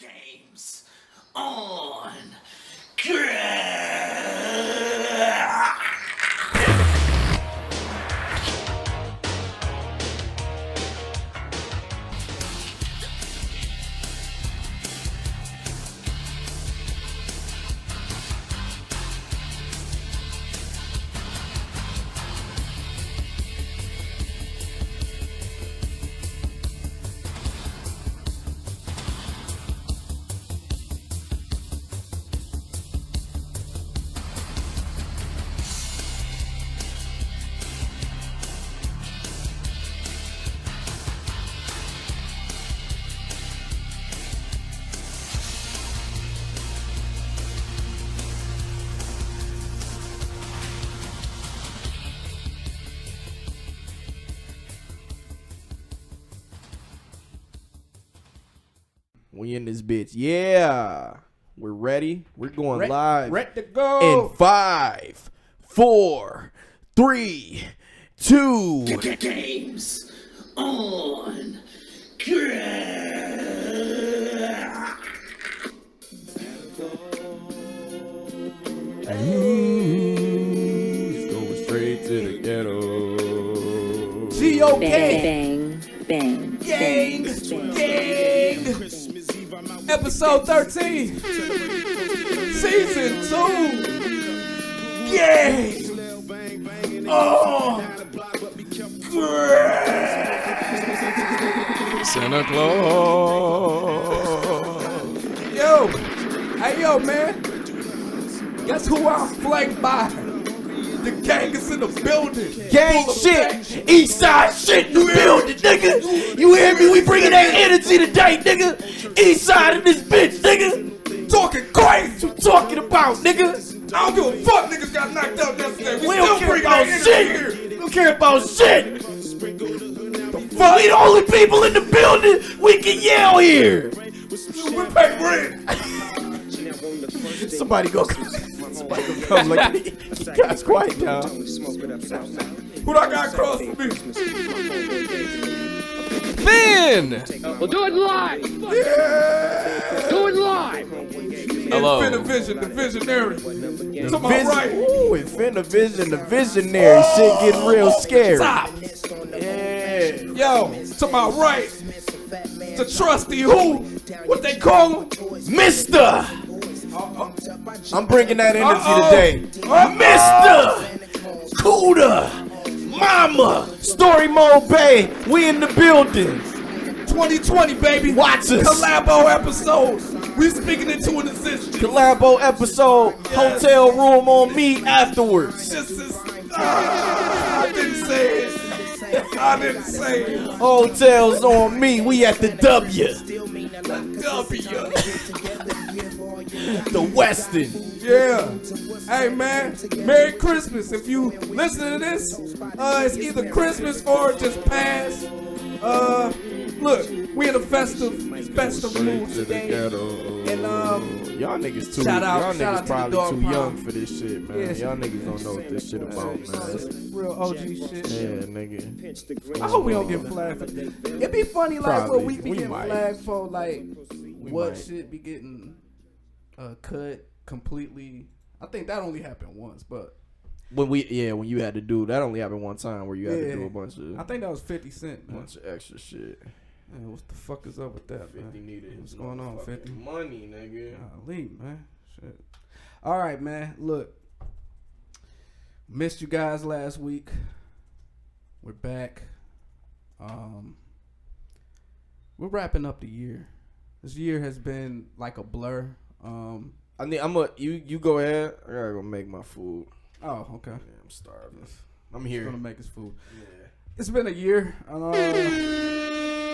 Games on Krack. We in this bitch. Yeah. We're ready. We're going live. Ready to go. In 5, 4, 3, 2. Games on Krack. Going straight to the ghetto. G.O.K. Bang, bang, Gang. Gang. Episode 13. Season 2. Gang. Oh. Santa Claus. Yo. Hey, yo, man. Guess who I'm flanked by? The gang is in the building. Gang Full of shit. gang. East side shit in the building, nigga. You hear me? We bringing that energy today, nigga. East side of this bitch, nigga. Talking crazy. What you talking about, nigga? I don't give a fuck niggas got knocked out yesterday. We don't care about shit. We don't care about shit. Fuck. We the only people in the building. We can yell here. We pay rent. Somebody go come like you guys quiet down. Who I got across from me? Finn! We'll do it live. Yeah. Do it live. Hello. Infinite Vision, the visionary. To my right. Ooh, Infinite Vision, the visionary. Shit getting real scary. Top. Yeah. Yo, to my right. The trusty who? What they call him? Mister! I'm bringing that energy Uh-oh. today. Mister! Coota! Mama! Story Mode Bay. We in the building. 2020, baby. Watch us. Collabo episode. We speaking into an existence. Collabo episode. Hotel room on me afterwards. This is. I didn't say it. I didn't say it. Hotels on me. We at the W. W. The Westin. Yeah. Hey, man. Merry Christmas. If you listen to this, it's either Christmas or just past. Look, we in a festive mood today. And y'all niggas too. shout out y'all to niggas the probably dog too pound. young for this shit, man. Yeah, Y'all niggas don't know what this shit about, man. real OG shit. Yeah, nigga. I hope we don't get flagged for that. It'd be funny, like, Probably. what we be We getting might. flagged for, like, what might. shit be getting cut completely. I think that only happened once, but When you had to do that, only happened one time where you had to do a bunch I of think that was 50 Cent, man. extra shit. Man, what the fuck is up with that, 50 man? needed What's going on, 50? money, nigga. Golly, man. Shit. All right, man. Look, missed you guys last week. We're back. We're wrapping up the year. This year has been like a blur. You go ahead. I gotta go make my food. Oh, okay. Yeah, I'm starving. I'm He's here. gonna make his food. Yeah. It's been a year.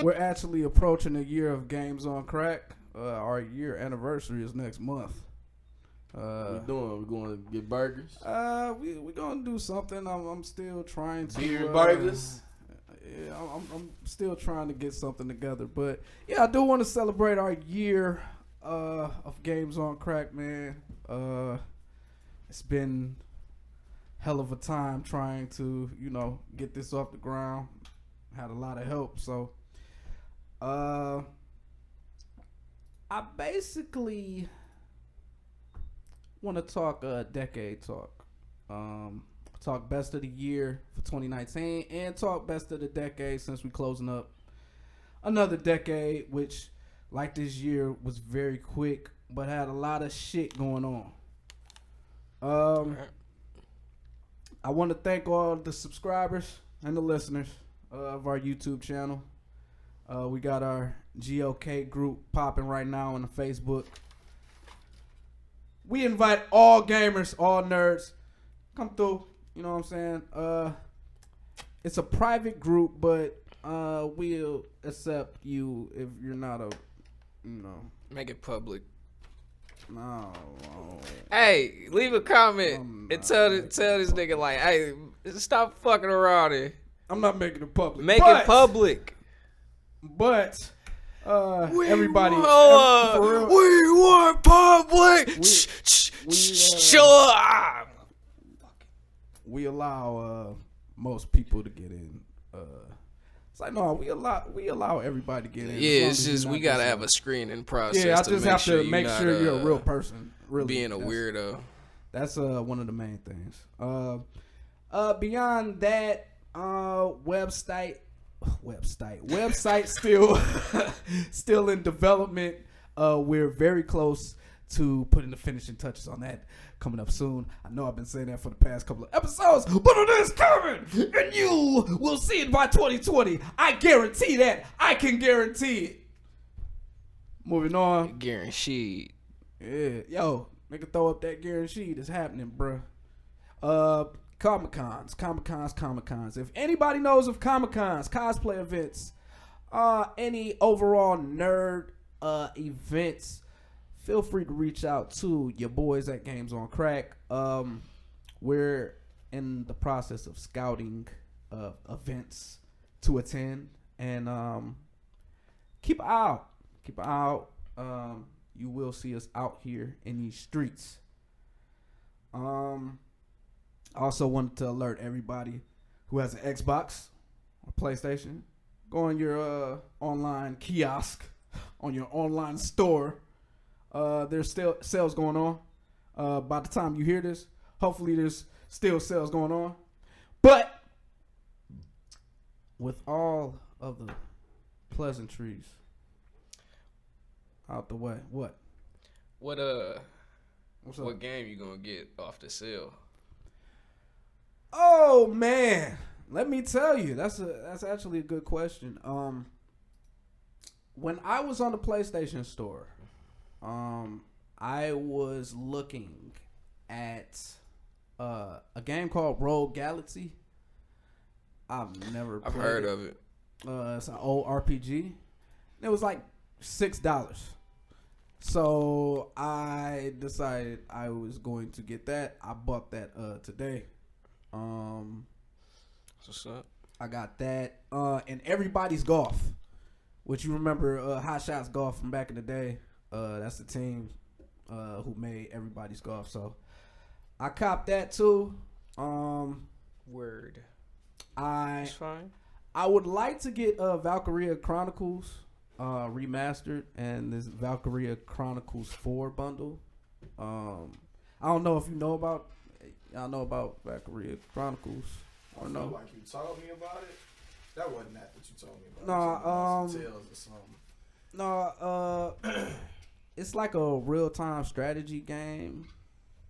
We're actually approaching a year of Games on Krack. Our year anniversary is next month. What we doing? We going to get burgers? We gonna do something. I'm still trying to Beer and burgers? Yeah, I'm still trying to get something together, but yeah, I do want to celebrate our year of Games on Krack, man. It's been hell of a time trying to, get this off the ground. Had a lot of help, so I basically want to talk decade talk. Talk best of the year for 2019 and talk best of the decade since we closing up another decade, which like this year was very quick but had a lot of shit going on. I want to thank all the subscribers and the listeners of our YouTube channel. We got our GOK group popping right now on the Facebook. We invite all gamers, all nerds, come through. You know what I'm saying? It's a private group, but we'll accept you if you're not a, you know. Make it public. No. Hey, leave a comment and tell this nigga like, hey, stop fucking around here. I'm not making it public. Make it public. But everybody, we want public. Sure. We allow most people to get in. It's like no, we allow everybody to get in. Yeah, it's just we gotta have a screening process. Yeah, I just have to make sure you're a real person. person. Really, Being a weirdo. That's one of the main things. Beyond that, website still in development. We're very close to putting the finishing touches on that, coming up soon. I know I've been saying that for the past couple of episodes, but it is coming, and you will see it by 2020. I guarantee that. I can guarantee it. Moving on. Guaranteed. Yeah, yo, nigga, throw up that guarantee. It's happening, bruh. Comic-Cons. If anybody knows of Comic-Cons, cosplay events, any overall nerd events, feel free to reach out to your boys at Games on Crack. We're in the process of scouting events to attend, and keep an eye out. You will see us out here in these streets. I also wanted to alert everybody who has an Xbox or PlayStation, go on your online kiosk, on your online store. There's still sales going on. By the time you hear this, hopefully there's still sales going on. But with all of the pleasantries out the way, what game you gonna get off the sale? Oh man, let me tell you, that's actually a good question. When I was on the PlayStation Store, I was looking at a game called Rogue Galaxy. I've heard of it. It's an old RPG. It was like $6. So I decided I was going to get that. I bought that today. What's up? I got that. And Everybody's Golf, which you remember Hot Shots Golf from back in the day. That's the team who made Everybody's Golf. So I copped that too. Word. It's fine. I would like to get Valkyria Chronicles remastered and this Valkyria Chronicles 4 bundle. I don't know if you know about. Y'all know about Valkyria Chronicles? I feel like you told me about it. That wasn't that you told me about. It's like a real time strategy game.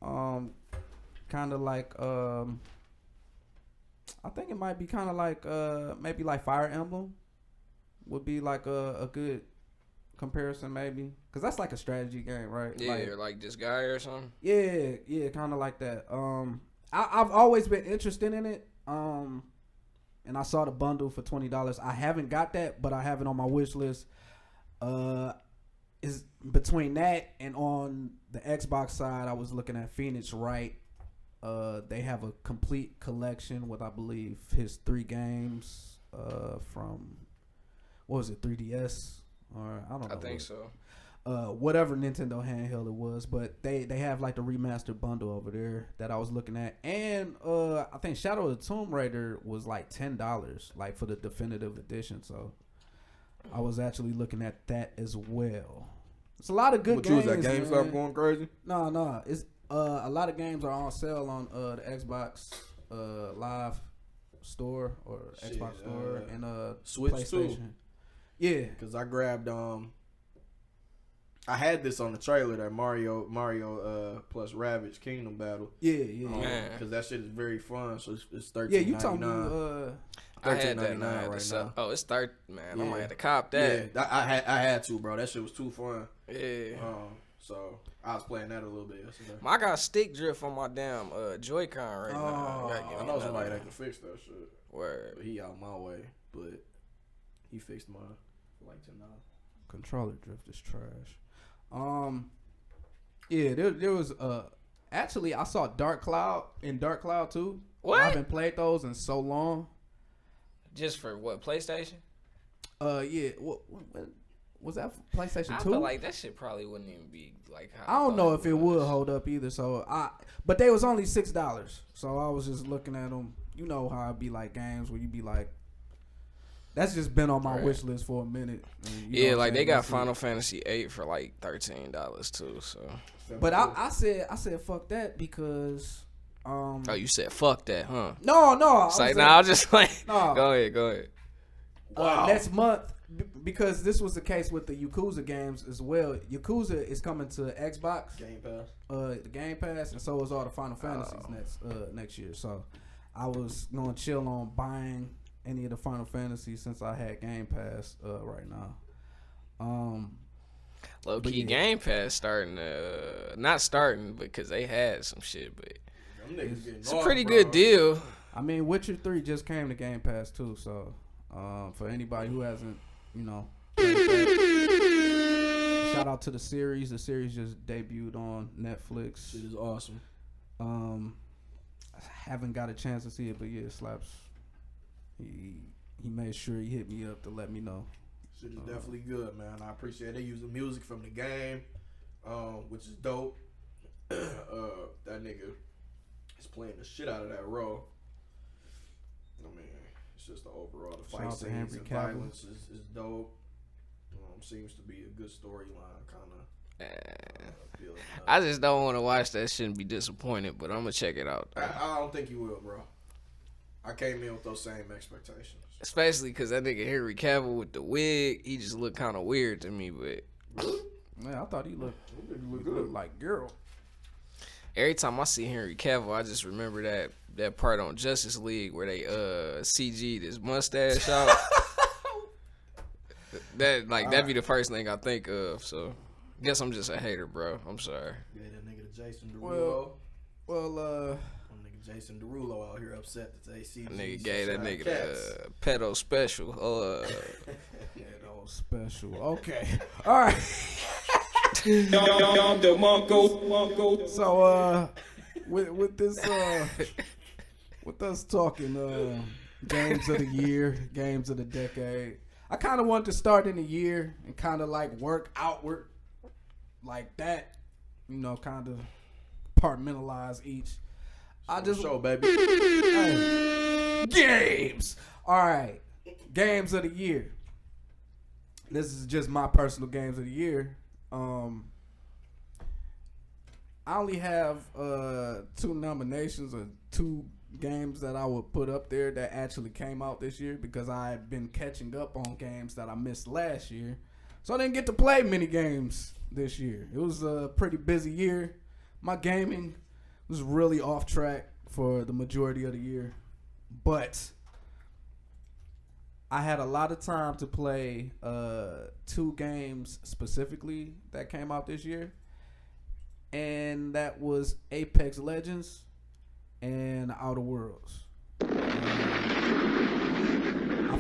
Kind of like I think it might be kind of like maybe like Fire Emblem would be like a good comparison, maybe, because that's like a strategy game, right? Yeah, like this guy or something. Yeah, kind of like that. I've always been interested in it. And I saw the bundle for $20. I haven't got that, but I have it on my wish list. Is between that and on the Xbox side, I was looking at Phoenix Wright. They have a complete collection with, I believe, his 3 games from, what was it, 3DS? Or I don't know. I think so. Whatever Nintendo handheld it was, but they have like the remastered bundle over there that I was looking at, and I think Shadow of the Tomb Raider was like $10, like for the definitive edition. So I was actually looking at that as well. It's a lot of good What you games. was at GameStop man. going crazy? No. It's a lot of games are on sale on the Xbox Live store or Xbox store and Switch PlayStation. too. Yeah, Cause I grabbed I had this on the trailer, that Mario plus Rabbids Kingdom Battle. yeah. Man. Cause that shit is very fun. So it's $13.99. Yeah, you told me. I had that $13.99 right now. Oh, it's 30, man. Yeah. I might have to cop that. Yeah, I had to, bro. That shit was too fun. Yeah. So I was playing that a little bit yesterday. I got stick drift on my damn Joy-Con right now. I know somebody that can fix that shit. Word. But he out my way, but he fixed mine for like $10. Controller drift is trash. Yeah, there was actually I saw Dark Cloud too. What? I haven't played those in so long. Just for what, PlayStation? Yeah. What was that for PlayStation 2? I feel like that shit probably wouldn't even be like how I don't know thought if it would hold up either. But they was only $6. So I was just looking at them. You know how it be like games where you be like, that's just been on my wish list for a minute. And, you know Yeah, what like I'm they saying? got That's it. Final Fantasy 8 for like $13 too. So. But I said fuck that because Oh, you said fuck that, huh? no. It's like, I was just like, No. Go ahead. Next month, because this was the case with the Yakuza games as well. Yakuza is coming to Xbox Game Pass. the Game Pass, and so is all the Final Fantasies next year. So I was gonna chill on buying any of the Final Fantasies since I had Game Pass right now. Low But key yeah. Game Pass not starting because they had some shit, but Them niggas getting it's a off, pretty bro. good deal. I mean, Witcher 3 just came to Game Pass too, so for anybody who hasn't, played that, shout out to the series. The series just debuted on Netflix. Shit is awesome. I haven't got a chance to see it, but yeah, Slapz. He made sure he hit me up to let me know. Shit is definitely good, man. I appreciate they using music from the game, which is dope. That nigga is playing the shit out of that role. I mean, it's just the overall, the Shout fight out to scenes Henry and Cavill. violence is dope. Seems to be a good storyline, kind of. I just don't want to watch that shit and be disappointed, but I'm gonna check it out. I don't think you will, bro. I came in with those same expectations. Especially because that nigga Henry Cavill with the wig, he just looked kind of weird to me. But Man, I thought he looked like girl. every time I see Henry Cavill, I just remember that part on Justice League where they CG'd his mustache out. That'd be the first thing I think of. So, guess I'm just a hater, bro. I'm sorry. Yeah, that nigga Jason Derulo. Well, Nigga Jason Derulo out here upset that they see. That nigga gave that nigga the pedo special. pedo special. Okay, all right. So with this with us talking games of the year, games of the decade, I kind of wanted to start in the year and kind of like work outward like that, kind of compartmentalize each. I just show, baby. Hey, games. All right, games of the year. This is just my personal games of the year. I only have 2 nominations or 2 games that I would put up there that actually came out this year because I've been catching up on games that I missed last year. So I didn't get to play many games this year. It was a pretty busy year. My gaming was really off track for the majority of the year. But I had a lot of time to play 2 games specifically that came out this year. And that was Apex Legends and Outer Worlds. I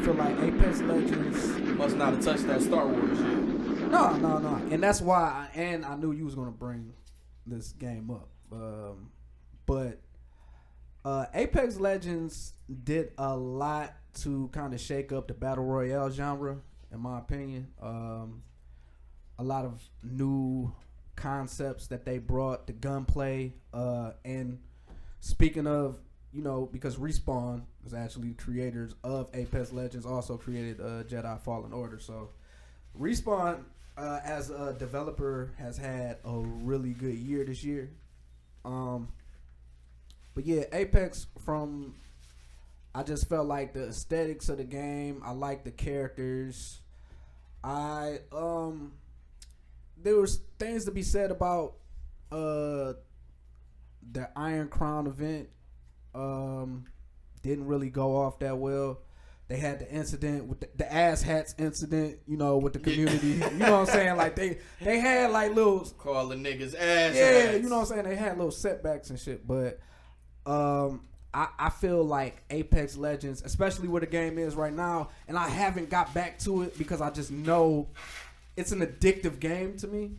feel like Apex Legends Must not have touched that Star Wars yet. No. And that's why I knew you was going to bring this game up. But Apex Legends did a lot to kind of shake up the Battle Royale genre, in my opinion. A lot of new concepts that they brought, the gunplay, and speaking of, because Respawn was actually creators of Apex Legends, also created Jedi Fallen Order. So Respawn as a developer, has had a really good year this year. But yeah, Apex I just felt like the aesthetics of the game. I like the characters. There was things to be said about the Iron Crown event. Didn't really go off that well. They had the incident with the ass hats incident, with the community. You know what I'm saying? Like they had like little calling niggas ass. Yeah, hats. you know what I'm saying? They had little setbacks and shit, but I feel like Apex Legends, especially where the game is right now, and I haven't got back to it because I just know it's an addictive game to me.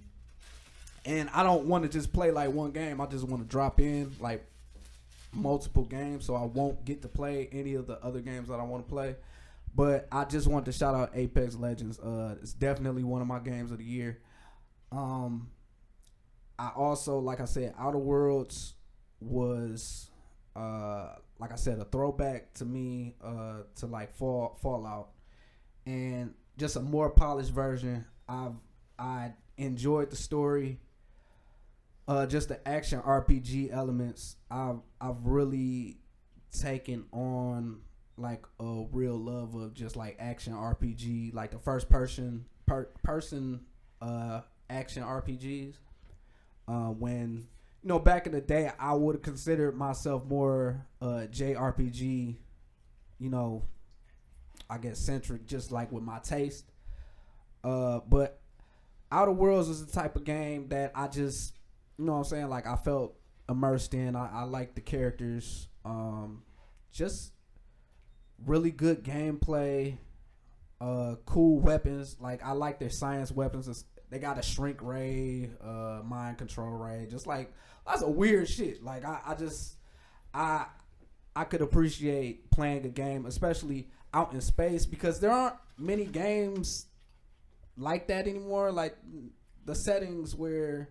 And I don't want to just play like one game. I just want to drop in like multiple games, so I won't get to play any of the other games that I want to play. But I just want to shout out Apex Legends. It's definitely one of my games of the year. I also, like I said, Outer Worlds was like I said, a throwback to me to like Fallout, and just a more polished version. I enjoyed the story. Just the action RPG elements. I've really taken on like a real love of just like action RPG, like the first person action RPGs. When back in the day, I would have considered myself more JRPG, I guess centric, just like with my taste. But Outer Worlds is the type of game that I just, what I'm saying, like I felt immersed in. I like the characters. Just really good gameplay. Cool weapons. Like I like their science weapons. They got a shrink ray, mind control ray. Just like that's a weird shit. Like I could appreciate playing a game, especially out in space, because there aren't many games like that anymore. Like the settings where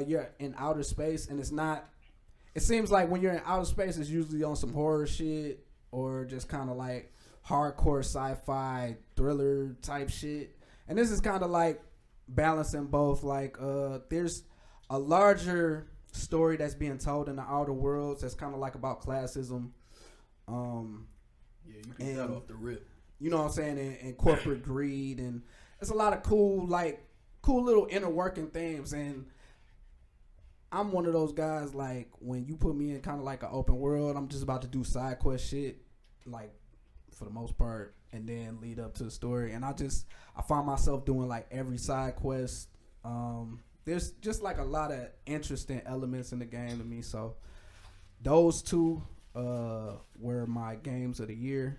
you're in outer space, and it seems like when you're in outer space, it's usually on some horror shit or just kind of like hardcore sci-fi thriller type shit. And this is kind of like balancing both. Like there's a larger story that's being told in the Outer Worlds that's kind of like about classism. Yeah, you can cut off the rip. You know what I'm saying? And corporate greed, and it's a lot of cool little inner working themes. And I'm one of those guys, like, when you put me in kind of like an open world, I'm just about to do side quest shit, like, for the most part, and then lead up to the story. And I find myself doing, like, every side quest. There's just, like, a lot of interesting elements in the game to me. So those two were my games of the year.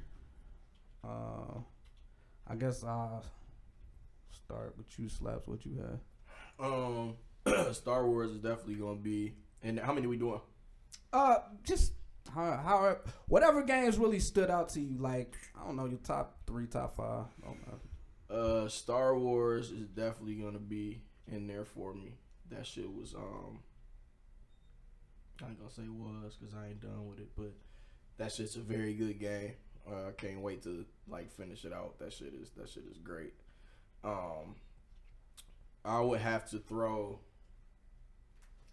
I guess I'll start with you, Slapz. What you have? Star Wars is definitely gonna be. And how many we doing? Just how whatever games really stood out to you. Like, I don't know, your top 3, top 5. I don't know. Star Wars is definitely gonna be in there for me. That shit was I ain't gonna say was because I ain't done with it, but that shit's a very good game. I can't wait to like finish it out. That shit is great. I would have to throw.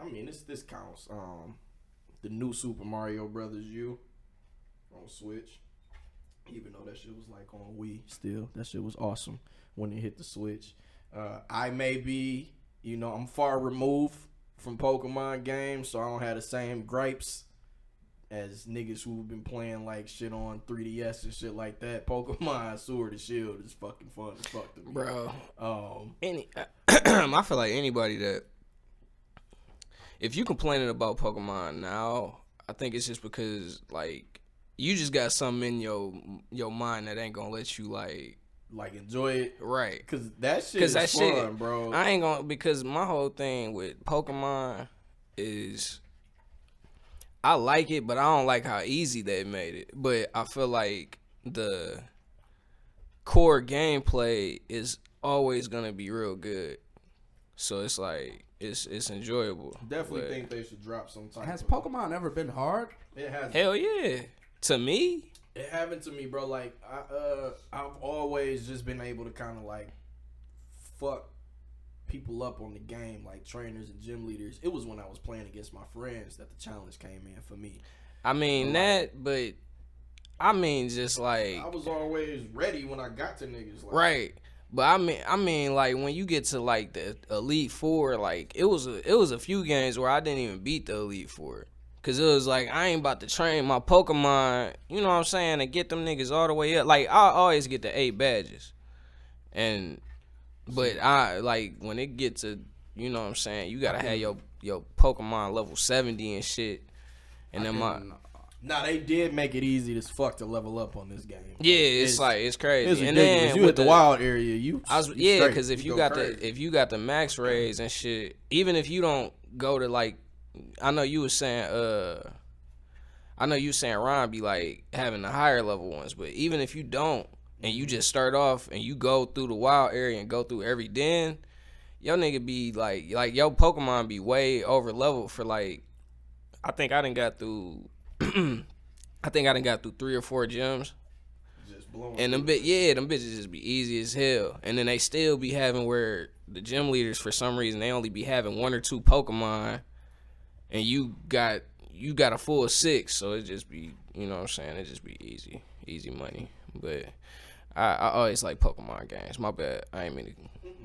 I mean, this counts. The new Super Mario Brothers U on Switch. Even though that shit was like on Wii, still that shit was awesome when it hit the Switch. I may be, I'm far removed from Pokemon games, so I don't have the same gripes as niggas who've been playing like shit on 3DS and shit like that. Pokemon Sword and Shield is fucking fun as fuck to me, bro. I feel like anybody that, if you complaining about Pokemon now, I think it's just because like you just got something in your mind that ain't gonna let you like enjoy it, right? Cause that shit is fun, bro. I ain't gonna, because my whole thing with Pokemon is I like it, but I don't like how easy they made it. But I feel like the core gameplay is always gonna be real good. So it's like it's enjoyable. Definitely think they should drop some type. Has Pokemon ever been hard? It has. Hell yeah. To me, it happened to me, bro. Like I've always just been able to kind of like fuck people up on the game, like trainers and gym leaders. It was when I was playing against my friends that the challenge came in for me. I mean but I mean just like I was always ready when I got to niggas. Like, right. But I mean, like when you get to like the Elite Four, like it was a few games where I didn't even beat the Elite Four, cause it was like I ain't about to train my Pokemon, you know what I'm saying, and get them niggas all the way up. Like I always get the 8 badges, but I like when it get to, you know what I'm saying, you gotta have your Pokemon level 70 and shit, and then Nah, they did make it easy as fuck to level up on this game. Yeah, it's crazy. It's and ridiculous. then You hit the wild area, because if you got the max raise and shit, even if you don't go to like, I know you was saying Ron be like having the higher level ones, but even if you don't and you just start off and you go through the wild area and go through every den, your nigga be like your Pokemon be way over leveled for like, I think I done got through 3 or 4 gyms. Just blowing. And them bitches just be easy as hell. And then they still be having where the gym leaders, for some reason, they only be having 1 or 2 Pokemon, and you got a full 6, so it just be, you know what I'm saying, it just be easy money. But I always like Pokemon games. My bad, I ain't mean to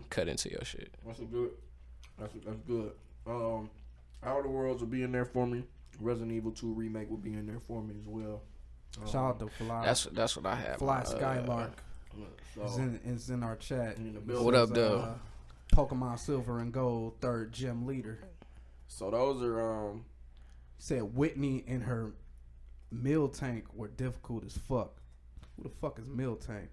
cut into your shit. That's good. That's good. Outer Worlds will be in there for me. Resident Evil 2 remake will be in there for me as well. Shout out to Fly. That's what I have. Fly Skylark. So, It's in our chat. What up, though? Pokemon Silver and Gold, 3rd gym leader. so those are Said Whitney and her meal tank were difficult as fuck. Who the fuck is meal tank?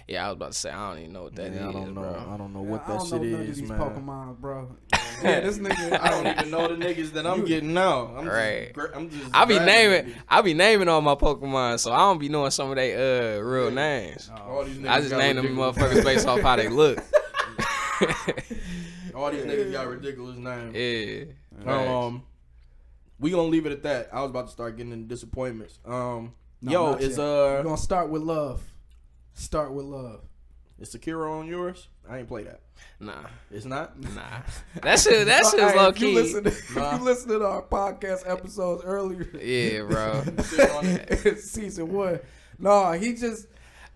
Yeah, I was about to say, I don't even know what that is, I don't know. bro. I don't know what I that don't shit know none of is, these man. Pokemon, bro. Yeah, this nigga. I don't even know the niggas that I'm getting now. I'm just I be grabbing naming all my Pokemon, so I don't be knowing some of their real names. all these niggas I just got name them ridiculous- motherfuckers based off how they look. All these niggas got ridiculous names. Yeah. We gonna leave it at that. I was about to start getting into disappointments. No, not yet. We're gonna start with love. Start with love. Is Sekiro on yours? I ain't play that. Nah. It's not? Nah. That shit was Hey, low if you key. If you listen to our podcast episodes earlier, Yeah, bro. season 1. No, he just.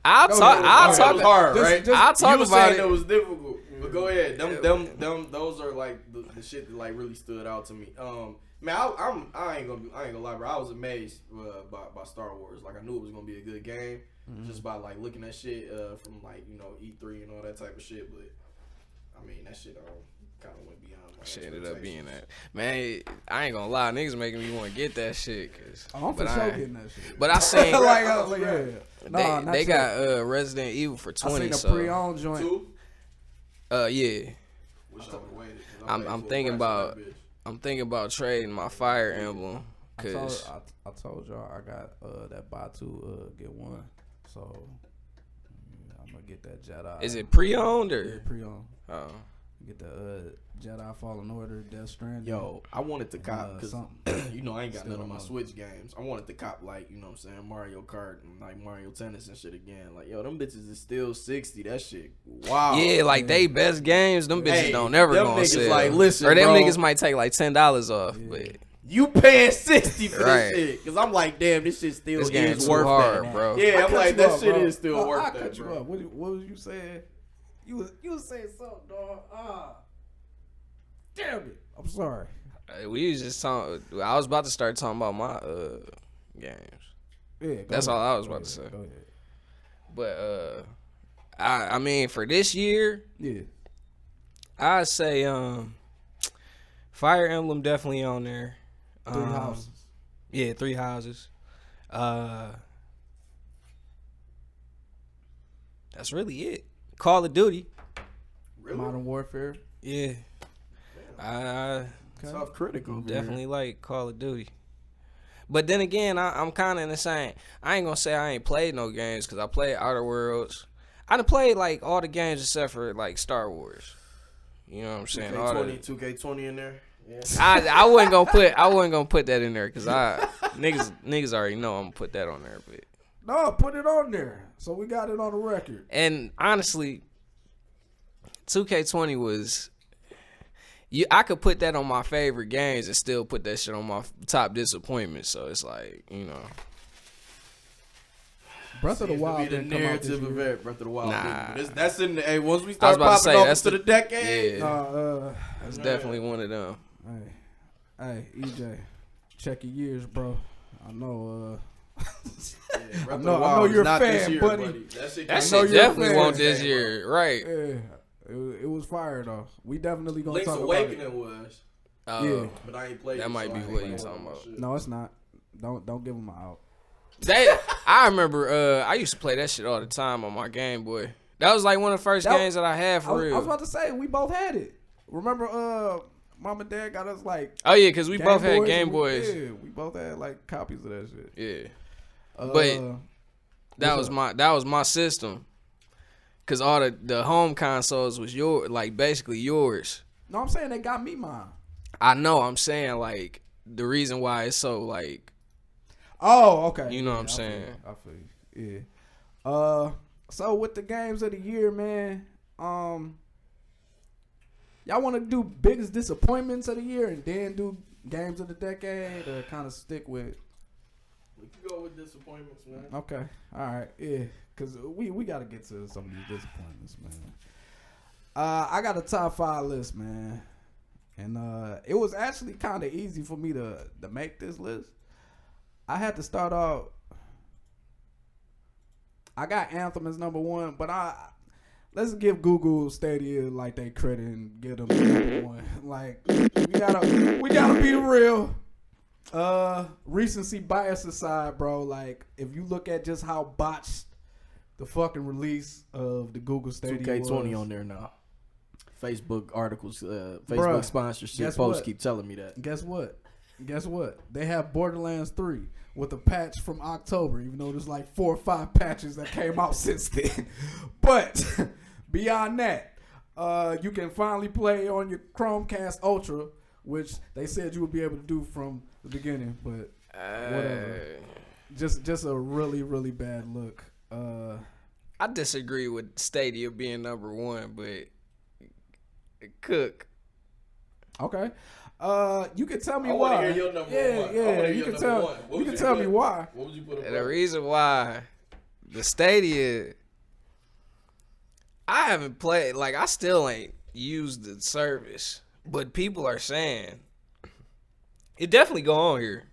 I'll It talk was hard, just- right? just- I'll talk you was about saying it. it was difficult. But go ahead. Them those are like the shit that like really stood out to me. Man, I ain't gonna lie, bro. I was amazed by Star Wars. Like I knew it was gonna be a good game, just by like looking at shit from like E3 and all that type of shit. But I mean that shit kind of went beyond my Shit ended up being expectations. that. Man, I ain't gonna lie, niggas making me want to get that shit. I'm for sure getting that shit. But I seen they they got Resident Evil for 20. I seen a so pre-owned joint. 2? Yeah. Wish I would've waited, 'cause I'm waiting for the thinking price of about- that bitch. I'm thinking about trading my Fire Emblem. Cause I told y'all I got that buy 2 get 1. So I'm gonna get that Jedi. is it pre-owned or? Yeah, pre-owned? Oh. Get the Jedi Fallen Order, Death Stranding. Yo, I wanted to cop because something. you know I ain't got Still none of my don't know. Switch games. I wanted to cop like, you know what I'm saying, Mario Kart and like Mario Tennis and shit again. Like, yo, them bitches is still 60. That shit, wow. Yeah, like they best games. Them bitches Hey, don't never them gonna niggas sell. like, listen, or them bro. niggas might take like $10 off. But You paying 60 for Right. this shit? Because I'm like, damn, this shit still this game is too worth hard, that. bro. Yeah, I I'm cut like, you that up, shit bro. is still worth I that, cut you bro. up. What was you saying? You was saying something, dog. Damn it. I'm sorry. We was just talking. I was about to start talking about my games. Yeah, go That's ahead. all I was Go about to ahead. say. Go ahead. But I mean for this year, Yeah. I'd say Fire Emblem definitely on there. 3 houses. Yeah, 3 houses. That's really it. Call of Duty. Really? Modern Warfare. Yeah. I Tough critical. definitely like Call of Duty. But then again, I'm kind of in the same. I ain't gonna say I ain't played no games because I played Outer Worlds. I done played like all the games except for like Star Wars. You know what I'm saying? All the, 2K20 in there. Yeah. I wasn't gonna put that in there because niggas already know I'm gonna put that on there. But No, put it on there. So we got it on the record. and honestly, 2K20 I could put that on my favorite games and still put that shit on my top disappointments. So it's like, you know. Breath of the Seems to Wild be the didn't come out this narrative year. of Breath of the Wild. Nah. But that's in the, hey, once we I was start about to popping say, off that's into the decade. Yeah. That's definitely one of them. Hey, EJ, check your years, bro. I know. Breath I of know the Wild you're is a not this fan, year, buddy. That shit, That came know shit out you're a definitely fan. won't this year. Right. Yeah, it was fire though. We definitely gonna Link's talk Awakening about it. was. Yeah. But I ain't played That it, might so be I ain't what gonna you know talking that about. shit. No, it's not. Don't give them out. I remember I used to play that shit all the time on my Game Boy. That was like one of the first games that I had for real. I was about to say we both had it. Remember, Mom and Dad got us like. Oh yeah, because we both had Boys Game and Boys. we both had like copies of that shit. Yeah. But that was my system. Cause all the home consoles was basically yours. No, I'm saying they got me mine. I know. I'm saying like the reason why it's so like. Oh, okay. You know what I'm saying? I feel you. Yeah. So with the games of the year, man, y'all want to do biggest disappointments of the year and then do games of the decade, or kind of stick with? We can go with disappointments, man. Okay. All right. Yeah. Cause we got to get to some of these disappointments, man. I got a top 5 list, man, and it was actually kind of easy for me to make this list. I had to start out. I got Anthem as number 1, but let's give Google Stadia like they credit and give them number 1. Like we gotta be real. Recency bias aside, bro. Like if you look at just how botched the fucking release of the Google Stadia 2K20 was. on there now. Facebook articles, Facebook Bruh, sponsorship guess posts what? keep telling me that. Guess what? They have Borderlands 3 with a patch from October, even though there's like 4 or 5 patches that came out since then. But beyond that, you can finally play on your Chromecast Ultra, which they said you would be able to do from the beginning, but whatever. Just a really, really bad look. I disagree with Stadia being number 1, but Cook. Okay. You can tell me I why. wanna hear your number one. I Yeah, wanna hear you your can number tell. one. What You would can you tell put? me why. What would you put And the reason why the Stadia, I haven't played, like I still ain't used the service, but people are saying it definitely go on here.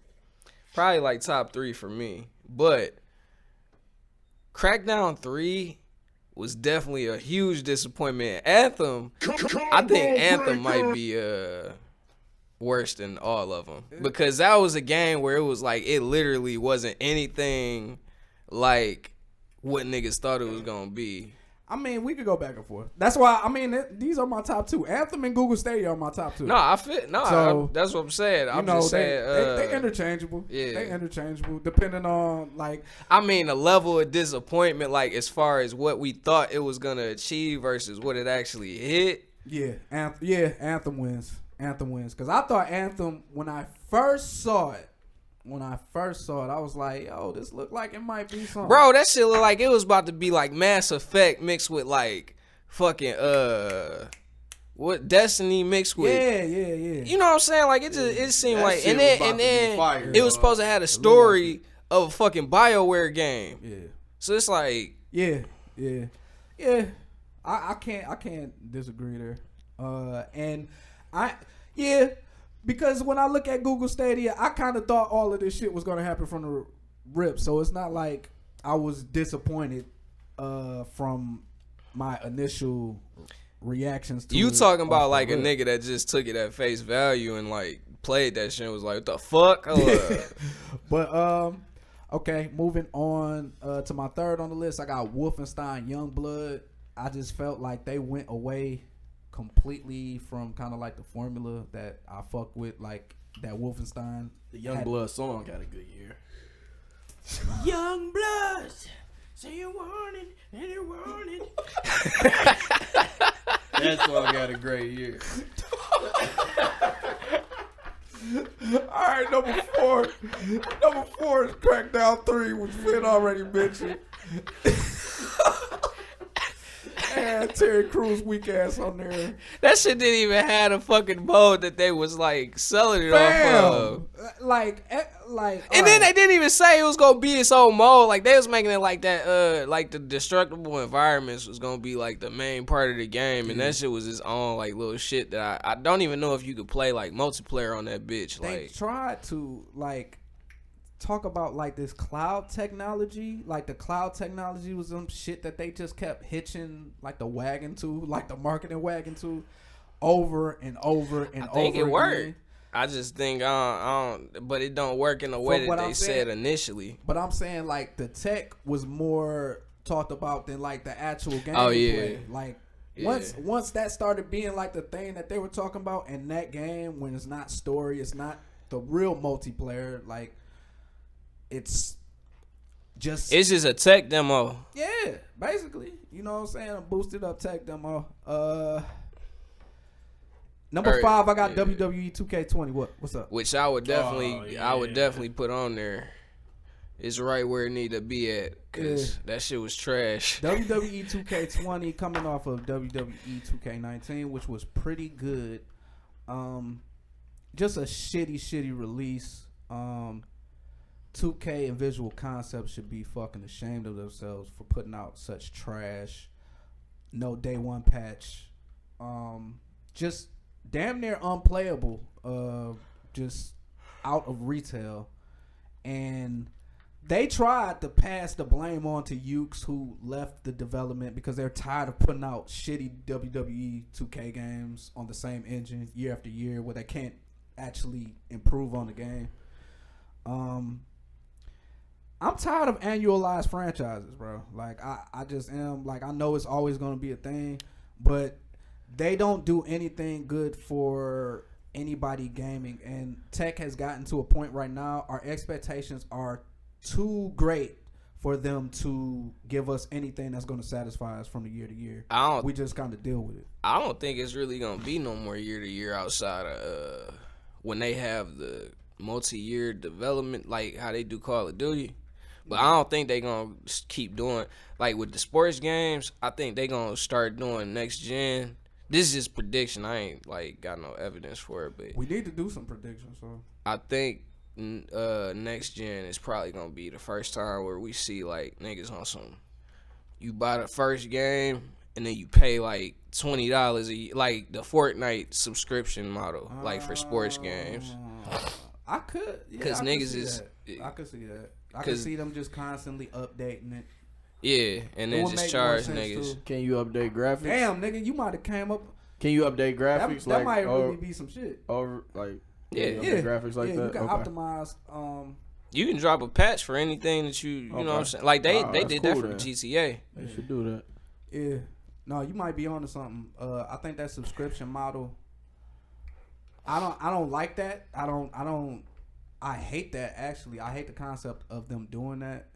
Probably like top 3 for me, but Crackdown 3 was definitely a huge disappointment. Anthem, I think Anthem might be worse than all of them, because that was a game where it was like it literally wasn't anything like what niggas thought it was gonna be. I mean, we could go back and forth. That's why, I mean, these are my top 2. Anthem and Google Stadia are my top 2. No, I fit. No, So, that's what I'm saying. I'm you know, just saying. they interchangeable. yeah. They interchangeable depending on, like. I mean, the level of disappointment, like as far as what we thought it was gonna achieve versus what it actually hit. Yeah, Anthem wins. Anthem wins. Because I thought Anthem, when I first saw it, I was like, yo, this looked like it might be something. Bro, that shit looked like it was about to be like Mass Effect mixed with like fucking what Destiny mixed with. Yeah. You know what I'm saying? Like it seemed That like, shit and was then about to be fire, it was dog. supposed to have a story of a fucking BioWare game. Yeah. So it's like, Yeah. I can't disagree there. Because when I look at Google Stadia, I kind of thought all of this shit was gonna happen from the rip. So it's not like I was disappointed from my initial reactions to you it talking about off like the a rip. nigga that just took it at face value and like played that shit and was like, what the fuck? But okay, moving on to my 3rd on the list, I got Wolfenstein Youngblood. I just felt like they went away completely from kind of like the formula that I fuck with, like that Wolfenstein. The Youngblood song got a good year. Young Blood, say you want it and you want it. That song got a great year. All right, number 4. Number 4 is Crackdown 3, which Finn already mentioned. had Terry Crews weak ass on there. That shit didn't even have a fucking mode that they was like selling it off of. Like, And then they didn't even say it was gonna be its own mode. Like they was making it like that, like the destructible environments was gonna be like the main part of the game, and that shit was its own like little shit that I don't even know if you could play like multiplayer on that bitch. They Like tried to like talk about like this cloud technology. Like the cloud technology was some shit that they just kept hitching like the wagon to, like the marketing wagon to, over and over and over. I think it worked. Again. I just think I don't, but it don't work in the way that they said initially. But I'm saying like the tech was more talked about than like the actual gameplay. Oh, yeah. Like Yeah. once that started being like the thing that they were talking about in that game, when it's not story, it's not the real multiplayer, like it's just a tech demo. yeah, basically. You know what I'm saying? A boosted up tech demo. Number 5, I got WWE 2K20. What's up? Which I would definitely put on there. It's right where it need to be at, cause that shit was trash. WWE 2K20 coming off of WWE 2K19, which was pretty good. Just a shitty release. 2K and Visual Concepts should be fucking ashamed of themselves for putting out such trash. No day one patch. Just damn near unplayable. Just out of retail. And they tried to pass the blame on to Ukes, who left the development because they're tired of putting out shitty WWE 2K games on the same engine year after year where they can't actually improve on the game. I'm tired of annualized franchises, bro. Like I just am. Like I know it's always gonna be a thing, but they don't do anything good for anybody gaming. And tech has gotten to a point right now. Our expectations are too great for them to give us anything that's going to satisfy us from the year to year. We just kind of deal with it. I don't think it's really gonna be no more year to year outside of when they have the multi-year development, like how they do Call of Duty. But I don't think they gonna keep doing like with the sports games. I think they gonna start doing next gen. This is just prediction. I ain't like got no evidence for it, but we need to do some predictions. So I think next gen is probably gonna be the first time where we see like niggas on some. You buy the first game and then you pay like $20 like the Fortnite subscription model, like for sports games. I could, because niggas is. I could see that. I could see them just constantly updating it. Yeah, and then just charge niggas. Too. Can you update graphics? Damn, nigga, you might have came up. Can you update graphics? That might really be some shit. Or like graphics like that. You can optimize. You can drop a patch for anything that you know what I'm saying. Like they did cool that for GTA. They should do that. Yeah, no, you might be onto something. I think that subscription model. I don't like that. I hate that, actually. I hate the concept of them doing that.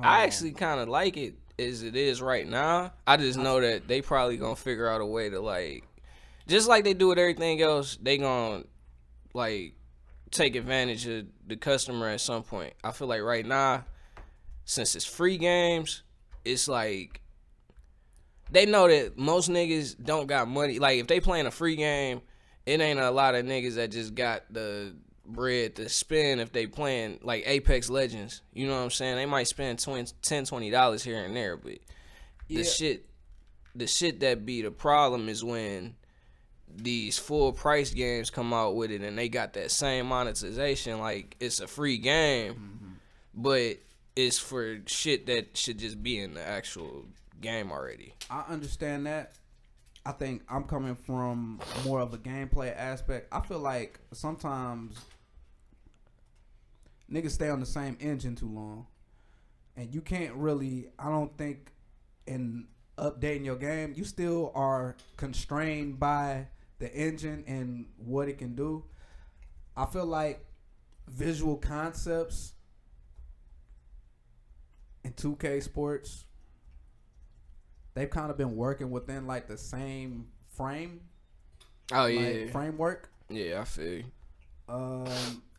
I actually kind of like it as it is right now. I just know that they probably gonna figure out a way to like, just like they do with everything else, they gonna like take advantage of the customer at some point. I feel like right now, since it's free games, it's like they know that most niggas don't got money. Like if they playing a free game, it ain't a lot of niggas that just got the bread to spend if they playing like Apex Legends. You know what I'm saying? They might spend $20 here and there, but the shit that be the problem is when these full price games come out with it and they got that same monetization. Like it's a free game, but it's for shit that should just be in the actual game already. I understand that. I think I'm coming from more of a gameplay aspect. I feel like sometimes niggas stay on the same engine too long. And you can't really, I don't think, in updating your game, you still are constrained by the engine and what it can do. I feel like Visual Concepts in 2K Sports, they've kind of been working within like the same frame. Oh yeah, framework. Yeah, I feel you.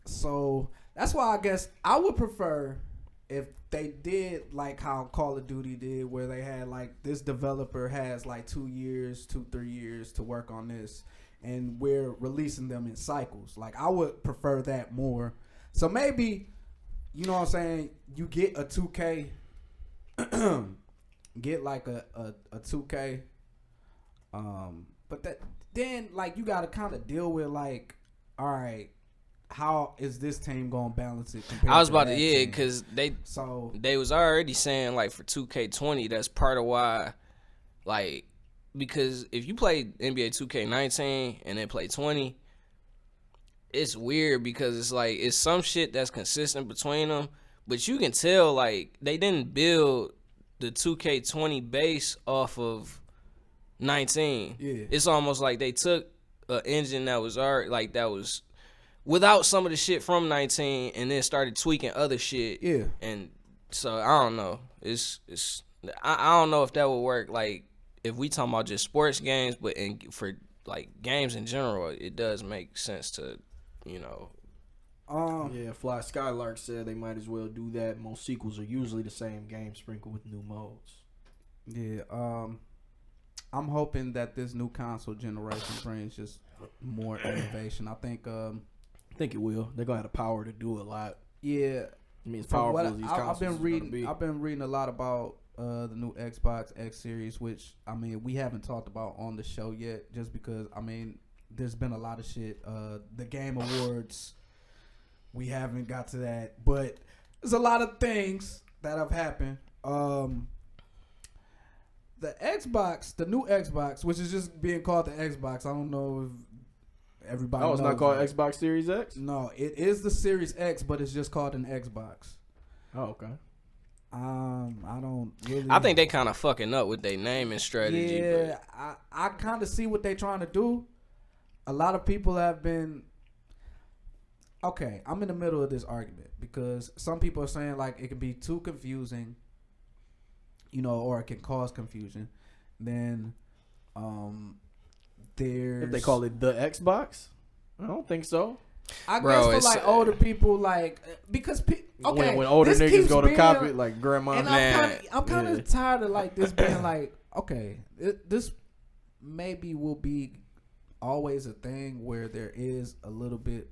So that's why I guess I would prefer if they did like how Call of Duty did, where they had like this developer has like 3 years to work on this, and we're releasing them in cycles. Like I would prefer that more. So maybe, you know what I'm saying, you get a 2K, get like a 2K, but that then like you got to kind of deal with like, all right, how is this team gonna balance it? I was about to, that yeah, team? because So they was already saying like for 2K20, that's part of why, like, because if you play NBA 2K19 and then play 20, it's weird because it's like it's some shit that's consistent between them, but you can tell like they didn't build the 2K20 base off of 19. Yeah. It's almost like they took an engine that was already like that was without some of the shit from 19 and then started tweaking other shit. Yeah. And so I don't know. I don't know if that would work like if we talking about just sports games, but for like games in general, it does make sense to, you know. Yeah, Fly Skylark said they might as well do that. Most sequels are usually the same game sprinkled with new modes. Yeah, I'm hoping that this new console generation brings just more innovation. I think I think it will. They're gonna have the power to do a lot. yeah. I mean, as From powerful what as these I've consoles been are gonna reading, be. I've been reading a lot about the new Xbox X Series, which I mean we haven't talked about on the show yet, just because I mean there's been a lot of shit. The Game Awards, we haven't got to that, but there's a lot of things that have happened. The Xbox, the new Xbox, which is just being called the Xbox. I don't know if everybody. Oh, it's knows not called that. Xbox Series X? No, it is the Series X, but it's just called an Xbox. Oh, okay. I don't really. I think they kind of fucking up with their naming strategy. Yeah, I kind of see what they're trying to do. A lot of people have been. Okay, I'm in the middle of this argument because some people are saying like it can be too confusing, you know, or it can cause confusion. Then, there's If they call it the Xbox? I don't think so. I Bro, guess for like older people, like because okay, When older this niggas keeps go to being- copy it, like grandma. and Man, I'm kind of yeah. tired of like this being like, okay, this maybe will be always a thing where there is a little bit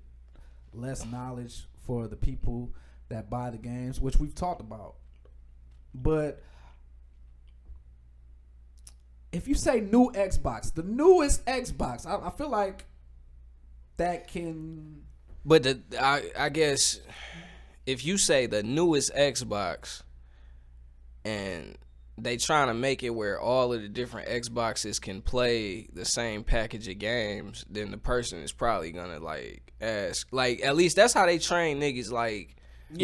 less knowledge for the people that buy the games, which we've talked about. But if you say new Xbox, the newest Xbox, I feel like that can. But I guess if you say the newest Xbox and they trying to make it where all of the different Xboxes can play the same package of games, then the person is probably gonna like ask, like at least that's how they train niggas, like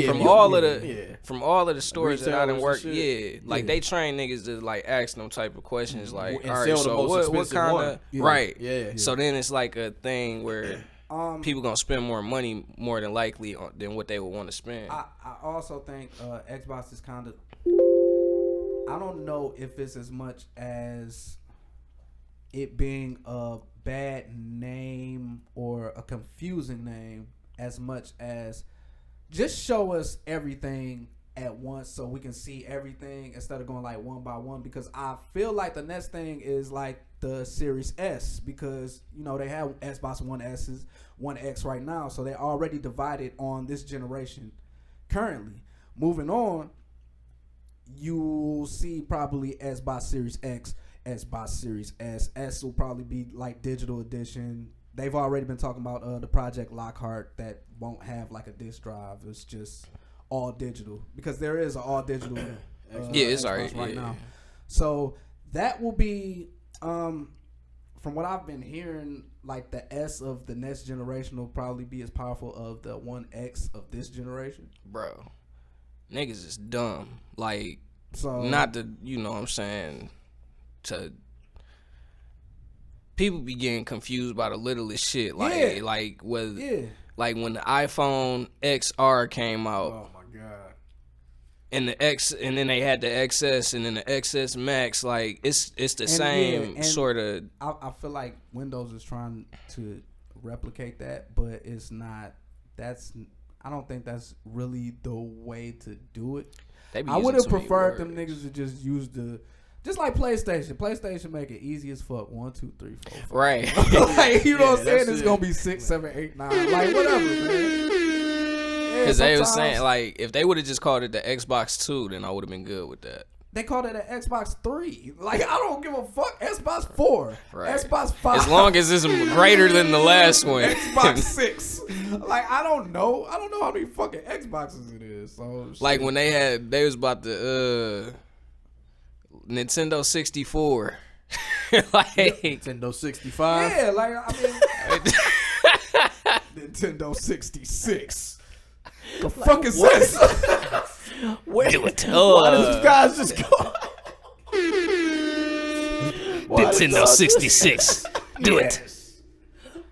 from all of the stores that I done Retailers worked, and shit. like they train niggas to like ask them type of questions, like And all right, sell the so most what expensive kind one. of Yeah. right, Yeah. so then it's like a thing where people gonna spend more money more than likely than what they would want to spend. I also think Xbox is kind of. I don't know if it's as much as it being a bad name or a confusing name as much as just show us everything at once so we can see everything instead of going like one by one, because I feel like the next thing is like the Series S, because you know they have Xbox One S's, One X right now, so they're already divided on this generation currently. Moving on, you'll see probably Xbox Series X, Xbox Series S. S will probably be like digital edition. They've already been talking about the Project Lockhart that won't have like a disc drive. It's just all digital, because there is an all digital. Yeah, it's Xbox already now. So that will be, from what I've been hearing, like the S of the next generation will probably be as powerful of the One X of this generation. Bro, niggas is dumb. Like, So not to, you know what I'm saying, to people be getting confused by the littlest shit. Like, Yeah. like with, yeah. like when the iPhone XR came out, Oh my god. and the X, and then they had the XS, and then the XS Max. Like, it's the And same yeah, and sort of. I feel like Windows is trying to replicate that, but it's not. That's I don't think that's really the way to do it. They be I using would have too many preferred them words. niggas to just use just like PlayStation. PlayStation make it easy as fuck. 1, 2, 3, 4, 5. Right. Like, you know what I'm saying? that's It's it. gonna be 6, 7, 8, 9. Like whatever, man. Yeah, Because they were sometimes saying, like, if they would have just called it the Xbox 2, then I would have been good with that. they called it an Xbox 3. Like, I don't give a fuck. Xbox 4, Right. Xbox 5. As long as it's greater than the last one. Xbox 6. Like, I don't know. I don't know how many fucking Xboxes it is. So Like shit. when they was about to Nintendo 64. Like Nintendo 65. Yeah, like I mean Nintendo 66. The fuck is this? do it. Why did you guys just go? Nintendo 66. Do it.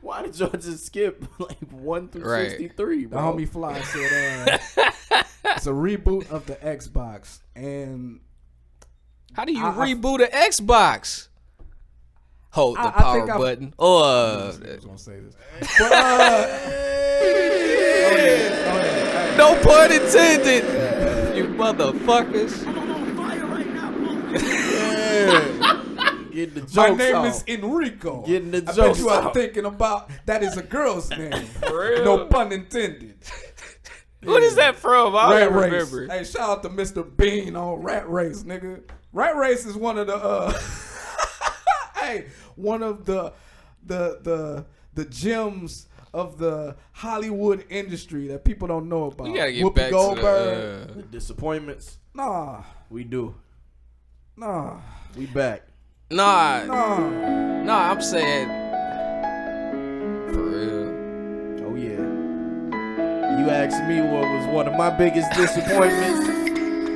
Why did y'all just skip like 1 through Right. 63, The bro? homie Fly said it's a reboot of the Xbox, and How do you I- reboot an Xbox? Hold the I power think I've- button. I was gonna say this, but No pun intended. You motherfuckers. Getting the jokes my name out. is Enrico. Getting the I bet jokes you are out. thinking about that is a girl's name. real? No pun intended. What is that from? I Rat don't Race. remember. Hey, shout out to Mr. Bean on Rat Race, nigga. Rat Race is one of the hey, one of the gems of the Hollywood industry that people don't know about. We gotta get Whoopi back Goldberg. to The disappointments. Nah, We do. nah, We back. Nah, nah. I'm saying for real. Oh yeah. You asked me what was one of my biggest disappointments.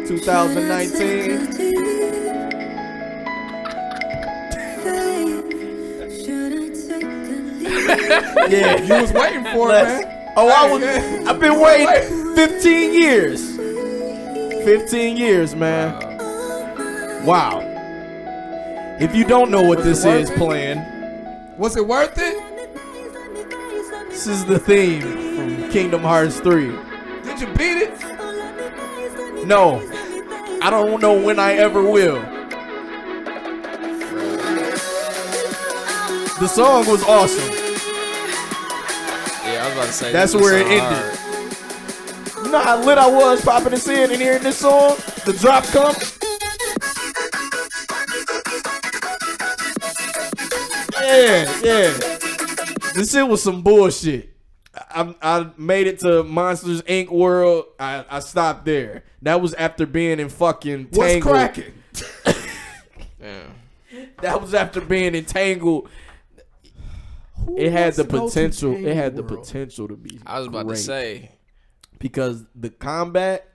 2019. Yeah, You was waiting for it, man. Oh, Hey, I've been waiting 15 years. 15 years, man. Wow. If you don't know what this is playing, Was it worth it? this is the theme from Kingdom Hearts 3. Did you beat it? No, I don't know when I ever will. The song was awesome. Yeah, I was about to say That's this where it song ended. hard. You know how lit I was popping this in and hearing this song? The drop come? Yeah. This shit was some bullshit. I made it to Monsters Inc. world. I stopped there. That was after being in fucking What's Tangled. cracking? Yeah. That was after being entangled. It had the potential. It had the potential to be. I was about great to say. because the combat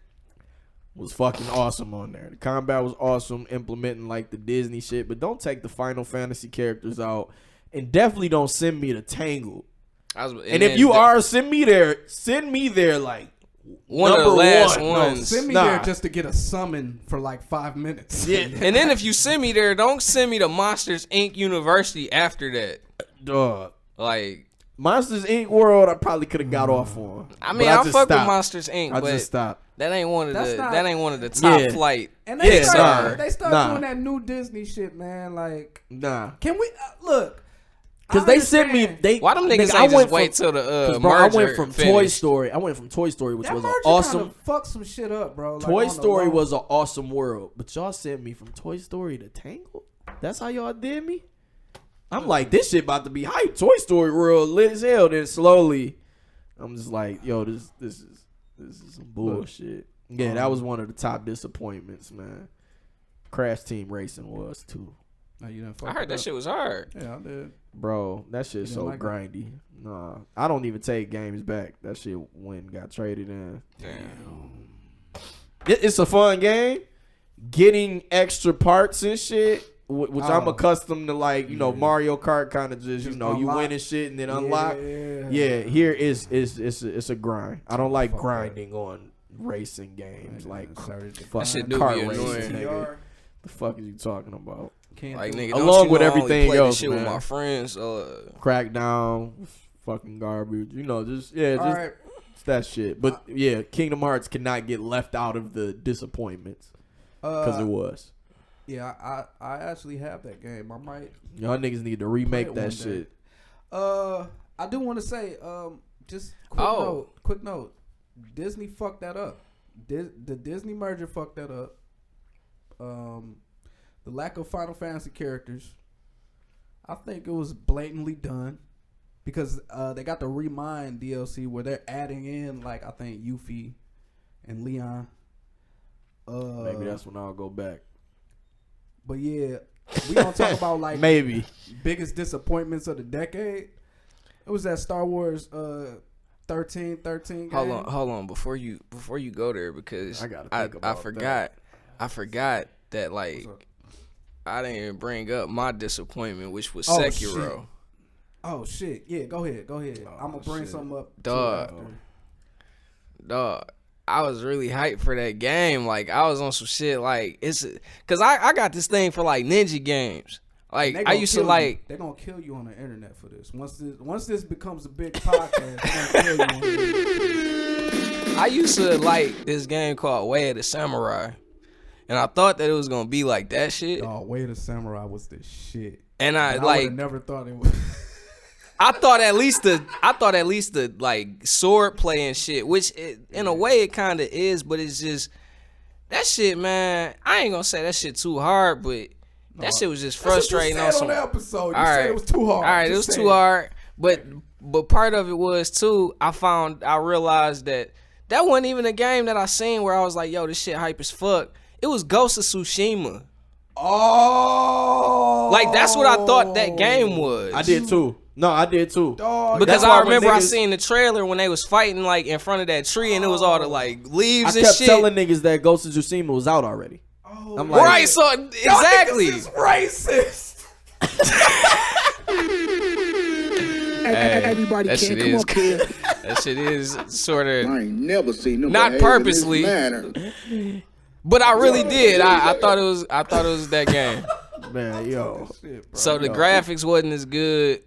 was fucking awesome on there. The combat was awesome, implementing like the Disney shit. But don't take the Final Fantasy characters out, and definitely don't send me to Tangled. And if you are, send me there like one of the number last one. ones. Send me Nah. there just to get a summon for like 5 minutes. Yeah. And then if you send me there, don't send me to Monsters Inc. University after that. Dog. Like, Monsters Inc. world, I probably could have got off on. I mean, But I just fuck with stopped. Monsters Inc. I but just stopped. that ain't one of That's the not- that ain't one of the top Yeah. flight. And they Yeah, started, nah. they started Nah. doing that new Disney shit, man. Like, Nah, can we look? because I they sent me. understand. They Why them niggas I ain't went just wait from- till the 'cause, bro, I merger went from Toy finished? Story. I went from Toy Story, which That was an merger awesome. kinda fucked some shit up, bro. Like, Toy on the Story low. was an awesome world, but y'all sent me from Toy Story to Tangled. That's how y'all did me. I'm like, this shit about to be hype. Toy Story world lit as hell. Then slowly, I'm just like, yo, this is some bullshit. Yeah, that was one of the top disappointments, man. Crash Team Racing was too, No, you didn't fuck I heard it that up. shit was hard. Yeah, I did. bro. That shit's You so didn't like it? grindy. Nah, I don't even take games back. That shit went and got traded in. Damn. It's a fun game. Getting extra parts and shit, which I'm Oh. accustomed to, like, you know, Mario Kart kind of just, you know, you unlock. win and shit and then unlock. Yeah. Yeah, here it's a grind. I don't like Fuck grinding on racing games like Sorry. fucking shit do kart be racing. annoying. Nigga. The fuck is you talking about? Can't Like, do it. nigga, don't Along you with know I only everything play this else, shit with man. my friends. Crackdown, fucking garbage. You know, just All right. It's that shit. But yeah, Kingdom Hearts cannot get left out of the disappointments because it was. Yeah, I actually have that game. I might. Y'all niggas need to remake that shit. I do want to say, just quick note. Disney fucked that up. The Disney merger fucked that up. The lack of Final Fantasy characters, I think it was blatantly done because they got the Remind DLC where they're adding in, like, I think Yuffie and Leon. Maybe that's when I'll go back. But yeah, we gonna talk about like maybe biggest disappointments of the decade. It was that Star Wars 13 game. Hold on before you go there, because I forgot that like I didn't even bring up my disappointment, which was Sekiro. Oh shit! Yeah, go ahead. I'm gonna bring something up. Dog. I was really hyped for that game. Like, I was on some shit. Like, cause I got this thing for like ninja games. Like, I used to like. They're gonna kill you on the internet for this. Once this becomes a big podcast, they're gonna kill you on the internet. I used to like this game called Way of the Samurai, and I thought that it was gonna be like that shit. Oh, Way of the Samurai was the shit. And I like never thought it was. I thought at least the like sword play and shit, which in a way it kind of is, but it's just that shit, man. I ain't gonna say that shit too hard, but that shit was just frustrating. That's what you said on the episode. You said it was too hard. All right, it was too hard, but part of it was too. I realized that wasn't even a game that I seen where I was like, yo, this shit hype as fuck. It was Ghost of Tsushima. Oh, like that's what I thought that game was. I did too. No, I did too. Dog, because I remember I seen the trailer when they was fighting like in front of that tree, and it was all the like leaves and shit. I kept telling niggas that Ghost of Tsushima was out already. Oh, I'm like, right, so exactly. Y'all niggas is racist. Everybody can't come up here. That shit is sort of. I ain't never seen no. Not purposely, but I really did. I thought it was that game. Man, yo. So the graphics wasn't as good.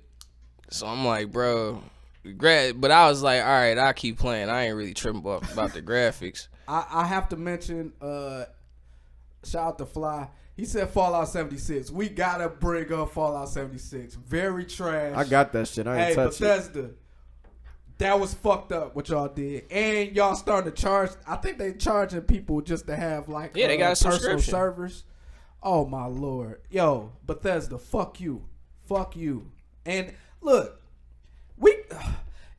So I'm like, bro, but I was like, all right, I'll keep playing. I ain't really tripping about the graphics. I have to mention, shout out to Fly. He said Fallout 76. We gotta bring up Fallout 76. Very trash. I got that shit. I ain't touch Bethesda, that was fucked up what y'all did. And y'all starting to charge. I think they charging people just to have like they got a personal subscription servers. Oh my lord. Yo, Bethesda, fuck you. And look,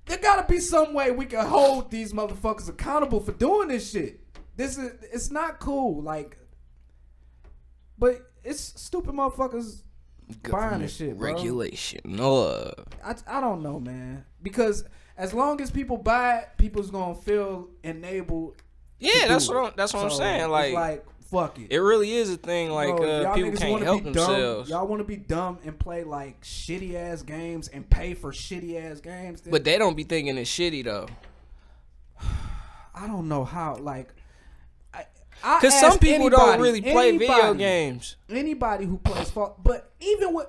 there gotta be some way we can hold these motherfuckers accountable for doing this shit. It's not cool, like, but it's stupid motherfuckers buying this shit, bro. Regulation, no. I don't know, man, because as long as people buy it, people's gonna feel enabled. Yeah, that's what I'm saying. Like, fuck it. It really is a thing. Like, people can't help themselves. Y'all want to be dumb and play like shitty ass games and pay for shitty ass games. But they don't be thinking it's shitty though. I don't know how. Like, because some people don't really play video games. Anybody who plays Fallout, but even with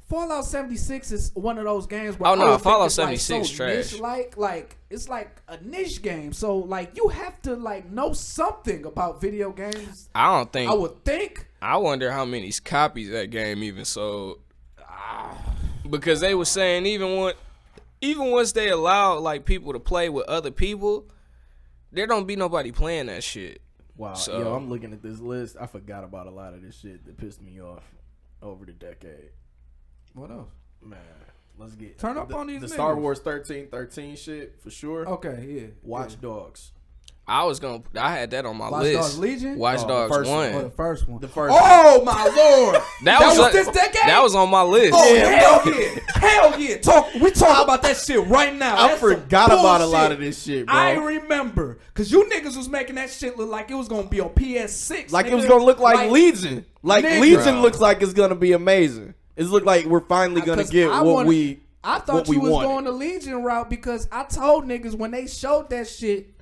Fallout 76 is one of those games where Fallout 76 like trash. Like it's like a niche game, so like you have to like know something about video games. I don't think. I would think. I wonder how many copies that game even sold. Because they were saying even once they allow like people to play with other people, there don't be nobody playing that shit. Wow. So, yo, I'm looking at this list. I forgot about a lot of this shit that pissed me off over the decade. What else? Man, let's get turn up on these the niggas. Star Wars 13 shit for sure. Okay, yeah. Watch Dogs. I had that on my Watch list. Dogs Legion? Watch Dogs 1. The first one. Oh my lord! that was this decade? That was on my list. Oh hell yeah! We talk about that shit right now. I forgot about a lot of this shit, bro. I remember because you niggas was making that shit look like it was gonna be on PS6. Like it was gonna look like Legion. Like Legion looks like it's gonna be amazing. It look like we're finally gonna get what we. I thought you was going the Legion route because I told niggas when they showed that shit.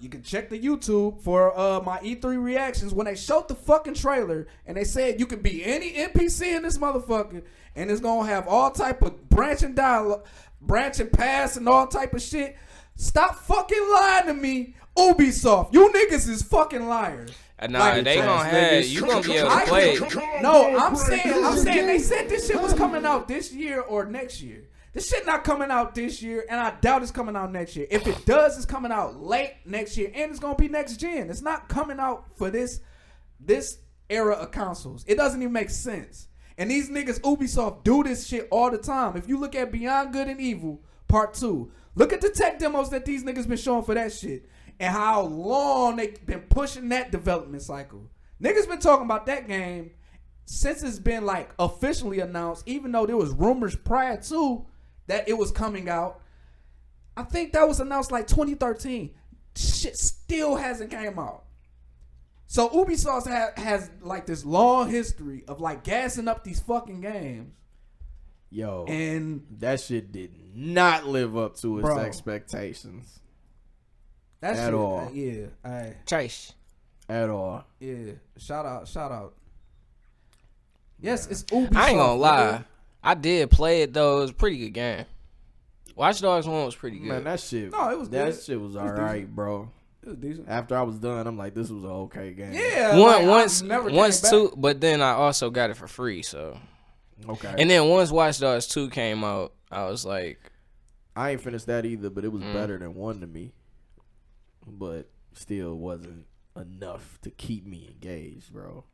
You can check the YouTube for my E3 reactions when they showed the fucking trailer and they said you can be any NPC in this motherfucker and it's gonna have all type of branching dialogue, branching paths and all type of shit. Stop fucking lying to me, Ubisoft. You niggas is fucking liars. Nah, Like, they gonna have you gonna be able to play it. No, I'm saying they said this shit was coming out this year or next year. This shit not coming out this year, and I doubt it's coming out next year. If it does, it's coming out late next year, and it's gonna be next gen. It's not coming out for this era of consoles. It doesn't even make sense. And these niggas, Ubisoft, do this shit all the time. If you look at Beyond Good and Evil Part 2, look at the tech demos that these niggas been showing for that shit, and how long they been pushing that development cycle. Niggas been talking about that game since it's been like officially announced, even though there was rumors prior to that it was coming out. I think that was announced like 2013. Shit still hasn't came out. So Ubisoft has like this long history of like gassing up these fucking games. Yo, and that shit did not live up to its Bro. expectations. That At shit, all. Yeah. Chase. At all. Yeah. Shout out. Yes, it's Ubisoft. I ain't gonna lie. nigga. I did play it though. It was a pretty good game. Watch Dogs 1 was pretty good. Man, that shit. No, it was that good. shit was It was alright, bro. It was decent. After I was done, I'm like, this was an okay game. Yeah. like, I once never once came two, back. but then I also got it for free. So, Okay. and then once Watch Dogs 2 came out, I was like, I ain't finished that either, but it was better than 1 to me. But still wasn't enough to keep me engaged, bro.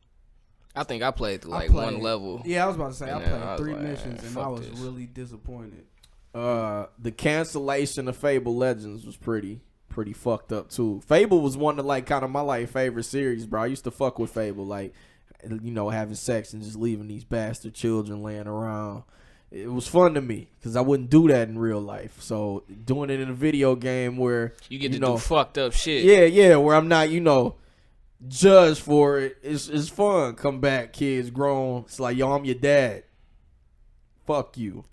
I think I played through I like played- one level. Yeah, I was about to say I And then played I was 3 like, missions and I fuck was this. really disappointed. The cancellation of Fable Legends was pretty fucked up too. Fable was one of like kind of my like favorite series, bro. I used to fuck with Fable, like, you know, having sex and just leaving these bastard children laying around. It was fun to me because I wouldn't do that in real life. So doing it in a video game where You get to know, do fucked up shit. yeah, where I'm not, judged for it. It's fun. Come back, kids grown. It's like, yo, I'm your dad. Fuck you.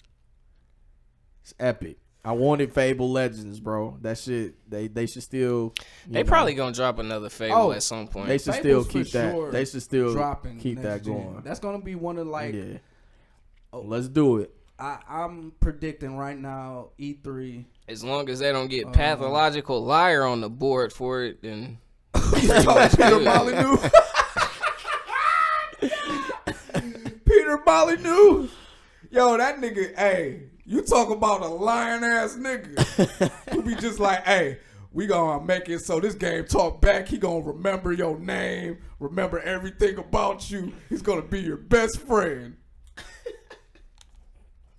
It's epic. I wanted Fable Legends, bro. That shit, they should still. They probably gonna drop another Fable at some point. They should Fable's still for keep that. sure They should still dropping keep next that gen. going. That's gonna be one of like Yeah. Let's do it. I'm predicting right now E3. As long as they don't get pathological liar on the board for it, then Peter Molyneux. Peter Molyneux. Yo, that nigga, hey, you talk about a lying ass nigga who be just like, hey, we gonna make it so this game talk back. He gonna remember your name, remember everything about you. He's gonna be your best friend.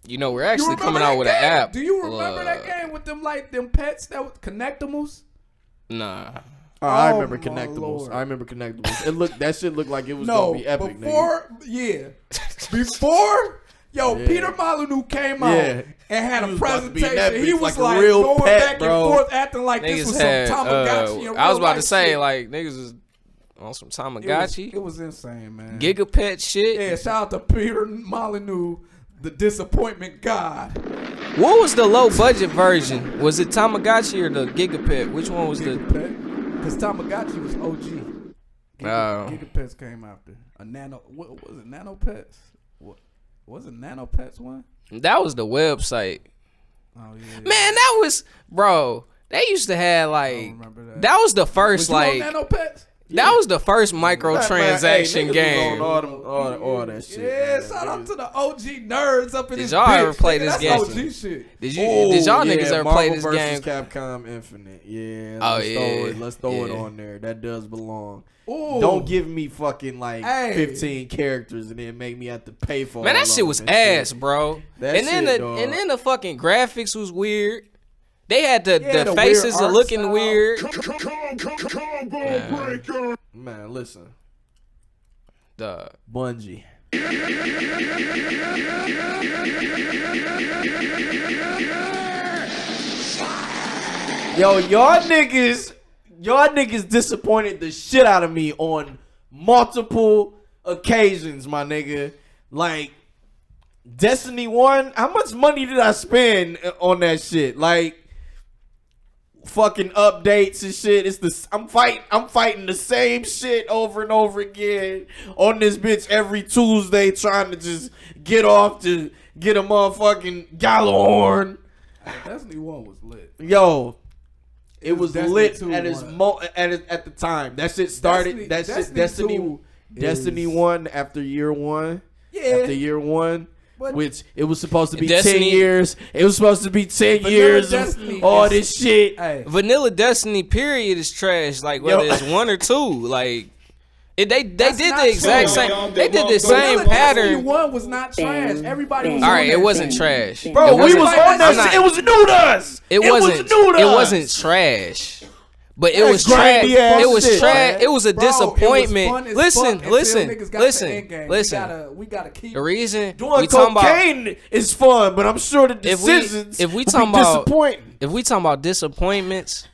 we're actually remember coming that out with an game? app. Do you remember that game with them pets that was Connectimals? Nah. I Oh, remember my Connectables. Lord. I remember Connectables. That shit looked like it was No, gonna be epic, before Yeah. Peter Molyneux came out Yeah. and had He a was about to be in that presentation. He bitch was like a like real going pet, back bro. and forth, acting like this Niggas was had, some Tamagotchi. in I was real about to life say, shit. like, niggas is on some Tamagotchi. It was insane, man. Gigapet shit. Yeah, shout out to Peter Molyneux, the disappointment god. What was the low budget version? Was it Tamagotchi or the Gigapet? Which one was the? Because Tamagotchi was OG. Oh. Gigapets came after. What was it, Nano Pets? What was it, Nano Pets one? That was the website. Oh, yeah. Man, that was, bro. They used to have I like don't remember that. that was the first Was you on like Nano Pets? that was the first microtransaction game. All that shit. Yeah, man. shout out to the OG nerds up in Did this y'all bitch. ever play Nigga, this that's game? OG shit. Did y'all niggas ever play Marvel this game? versus Capcom Infinite. Yeah. Oh, Let's throw it yeah. on there. That does belong. Ooh. Don't give me fucking like Hey. 15 characters and then make me have to pay for Man, all that shit of was them and ass, shit. bro. That and then shit, the dog. and then the fucking graphics was weird. They had the weird faces are art looking style. weird. Man, listen. Duh. Bungie. Yo, y'all niggas disappointed the shit out of me on multiple occasions, my nigga. Like, Destiny 1, how much money did I spend on that shit? Like, fucking updates and shit. I'm fighting the same shit over and over again on this bitch every Tuesday, trying to just get off to get a motherfucking Gallahorn. Destiny 1 was lit. Yo, It was Destiny lit 2 at its one. at the time. That shit started. Destiny 2 Destiny is- 1 after year 1. Yeah. After year 1. But- Which it was supposed to be Destiny- 10 years. It was supposed to be 10 Vanilla years Destiny of all is- this shit. Hey, Vanilla Destiny period is trash. Like whether Yo. it's 1 or 2, like they did That's the not exact true. same. They did the same Vanilla Destiny pattern. 1 was not trash. Bang, Everybody bang. was All on right, that it wasn't Bang, trash. bang. Bro, It we wasn't- was on I'm that not- shit. It was new to us. It was wasn't. new to It us. wasn't trash. But it That was trash. grindy ass It was shit, trash. man. It was a Bro, it was disappointment. fun as Listen, fuck until listen, niggas got to the listen, end game. listen. We gotta keep. The reason Doing we talking about cocaine is fun, but I'm sure the If we- decisions if we will talking be about- disappointing. if we talking about disappointments,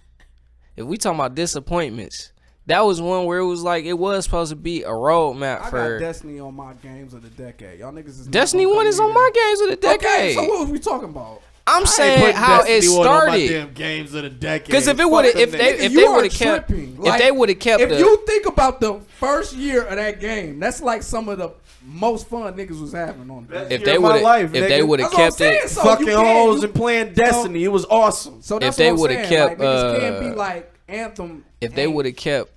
that was one where it was like it was supposed to be a roadmap I for got Destiny on my games of the decade. Y'all niggas is not Destiny gonna 1 come is on here. my games of the decade. Okay, so what was we talking about? I'm I ain't saying putting how it Destiny 1 on my started. damn games of the decade. Because if it Fuck would have, them if they, niggas. if You they are would have kept, tripping. if Like, they would have kept If the, you think about the first year of that game, that's like some of the most fun niggas was having on that. if year they of my would have, life, if nigga. they would have That's what I'm kept saying. it, So fucking you can't- hoes you- and playing Destiny, it was awesome. So If that's they what I'm would've saying. kept, like, niggas can't be uh, like Anthem. if they ain't- would have kept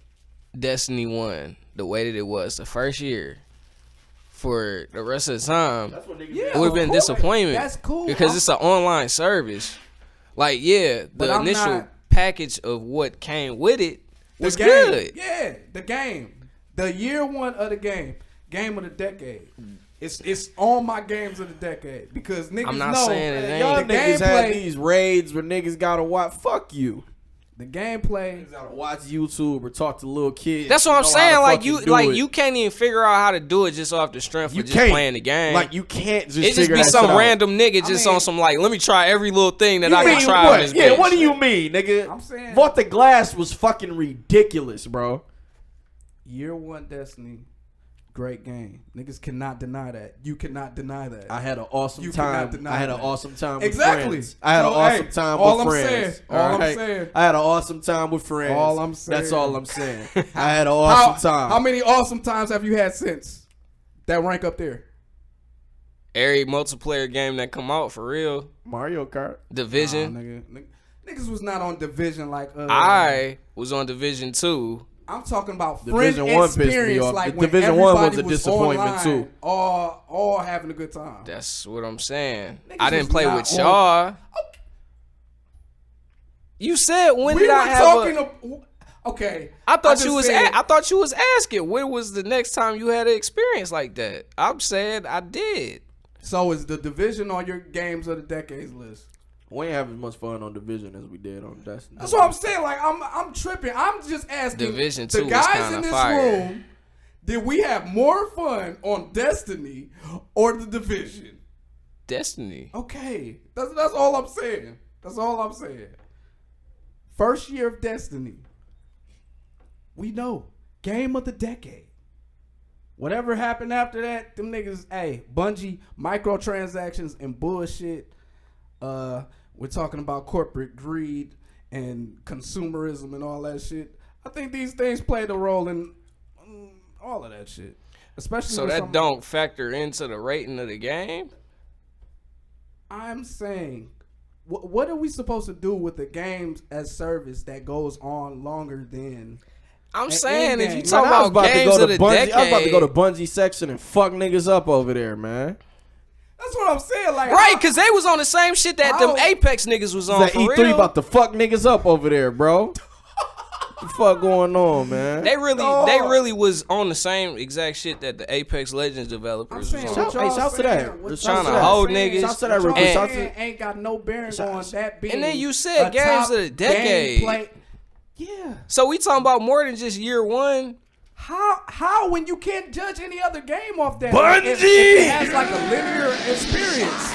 Destiny 1 the way that it was the first year, for the rest of the time, Yeah, it would have of been course. disappointment. That's cool. Because it's an online service. Like, yeah, But the I'm initial not- package of what came with it The was game. good. Yeah, the game. The year one of the game. Game of the decade. It's on my games of the decade. Because niggas I'm not know saying it ain't. Y'all the niggas had gameplay. these raids where niggas gotta watch. Fuck you. The gameplay. Niggas gotta watch YouTube or talk to little kids. That's what I'm know how to saying. Like fucking you, do like it. you can't even figure out how to do it just off the strength You of just can't. playing the game. Like you can't just. it just figure be that some shit out. random nigga just mean- on some like, let me try every little thing that You I mean can try what? on this Yeah, bitch. what do you mean, nigga? I'm saying- Vault the Glass was fucking ridiculous, bro. Year one Destiny. Great game. Niggas cannot deny that. You cannot deny that. I had an awesome You time. cannot deny I had an that. awesome time with Exactly. friends. I had an So, awesome hey, time all with I'm friends. saying- all I'm alright? saying- I had an awesome time with friends. All I'm That's saying. all I'm saying. I had an awesome time. How many awesome times have you had since that rank up there? Every multiplayer game that come out for real, Mario Kart. Division. Niggas was not on Division like I was on Division 2. I'm talking about Division friend 1 pissed me experience, off. like The when Division 1 was everybody a disappointment, online, too. All having a good time. That's what I'm saying. Niggas I didn't was play not with on- y'all. You said when We did were I have talking. a, Okay, I thought just you was said- I thought you was asking when was the next time you had an experience like that. I'm saying I did. So is the Division on your games of the decades list? We ain't have as much fun on Division as we did on Destiny. That's what I'm saying. Like I'm tripping. I'm just asking. Division the 2 was guys kinda in this fire. room. Did we have more fun on Destiny or the Division? Destiny. Okay, that's all I'm saying. That's all I'm saying. First year of Destiny. We know game of the decade. Whatever happened after that, them niggas, hey, Bungie, microtransactions and bullshit. We're talking about corporate greed and consumerism and all that shit. I think these things played a role in all of that shit. Especially So with that some- don't factor into the rating of the game? I'm saying, what are we supposed to do with the games as service that goes on longer than? I'm An saying if in-game. you Man, talk Man, I was about about to games go of to the Bungie. decade, I was about to go to Bungie section and fuck niggas up over there, man. That's what I'm saying. Like, right? Because they was on the same shit that them How- Apex niggas was on That for E3 real. about to fuck niggas up over there, bro. What the fuck going on, man? They really was on the same exact shit that the Apex Legends developers I'm was saying, on. what y'all Hey, shouts to saying, that. what Shouts y'all to that. Hold saying, niggas. Shouts to that what real y'all quick. Shouts saying to- ain't got no bearing on that being. And then you said a games top of the decade. gameplay. Yeah. So we talking about more than just year one. How when you can't judge any other game off that? Bungie! If it has like a linear experience.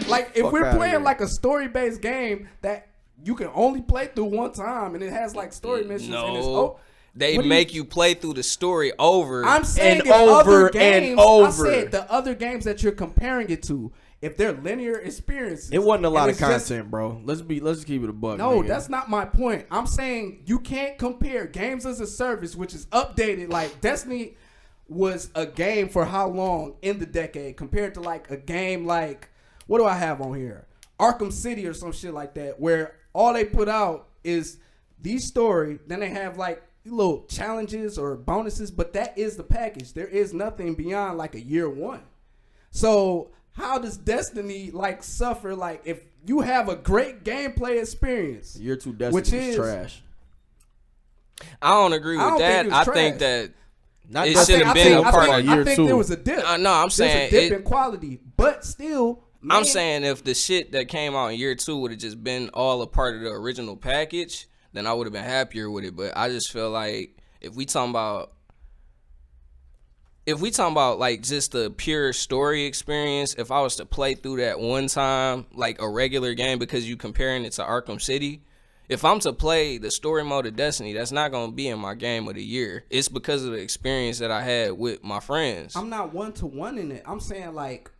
Like if Fuck we're outta playing here. like a story-based game that you can only play through one time and it has like story missions and it's No, they what do make you play through the story over. I'm saying And if over other and games, over. I said the other games that you're comparing it to, if they're linear experiences, It wasn't a lot and of it's just- content, bro. Let's keep it a buck. No, nigga. that's not my point. I'm saying you can't compare games as a service, which is updated. Like Destiny was a game for how long in the decade compared to like a game like, what do I have on here? Arkham City or some shit like that, where all they put out is the story. Then they have like little challenges or bonuses, but that is the package. There is nothing beyond like a year one. So how does Destiny like suffer? Like if you have a great gameplay experience, Year 2 Destiny which is is trash. I don't agree I with don't that. think it was I think trash. that Not it Destiny should have two, been I'm a talking part about of year I think 2. there was a dip. no, I'm There's saying a dip it, in quality, but still, I'm man, saying if the shit that came out in year 2 would have just been all a part of the original package, then I would have been happier with it. But I just feel like if we talking about like just the pure story experience, if I was to play through that one time like a regular game, because you comparing it to Arkham City, if I'm to play the story mode of Destiny, that's not gonna be in my game of the year. It's because of the experience that I had with my friends. I'm not 1-to-1 in it. I'm saying like,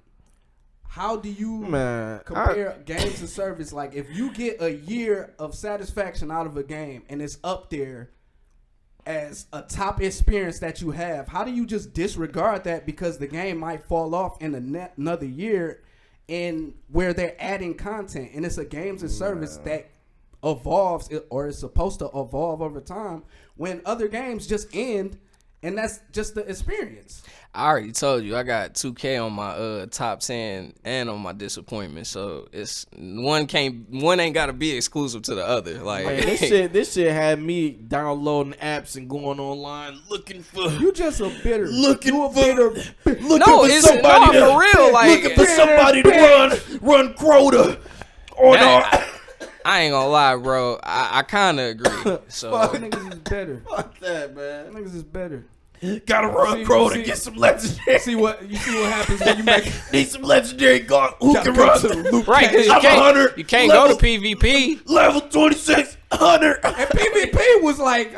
how do you Man, compare games and service? Like if you get a year of satisfaction out of a game and it's up there as a top experience that you have, how do you just disregard that because the game might fall off in another year and where they're adding content and it's a games and service that evolves or is supposed to evolve over time when other games just end and that's just the experience. I already told you I got 2K on my top 10 and on my disappointment, so it's one ain't gotta be exclusive to the other. Like Man, this shit had me downloading apps and going online looking for You just a bitter. looking You a for bitter. no, it's not for real. Like looking for somebody to run Coota. Or I ain't gonna lie, bro. I kind of agree. So Niggas is better. Fuck that, man. Niggas is better. Gotta run See- Coota see- get some legendary. See what happens when you make Need some legendary guard who gotta can go run. to the loot right, because I'm 100 you can't level- go to PvP. Level 2600. And PvP was like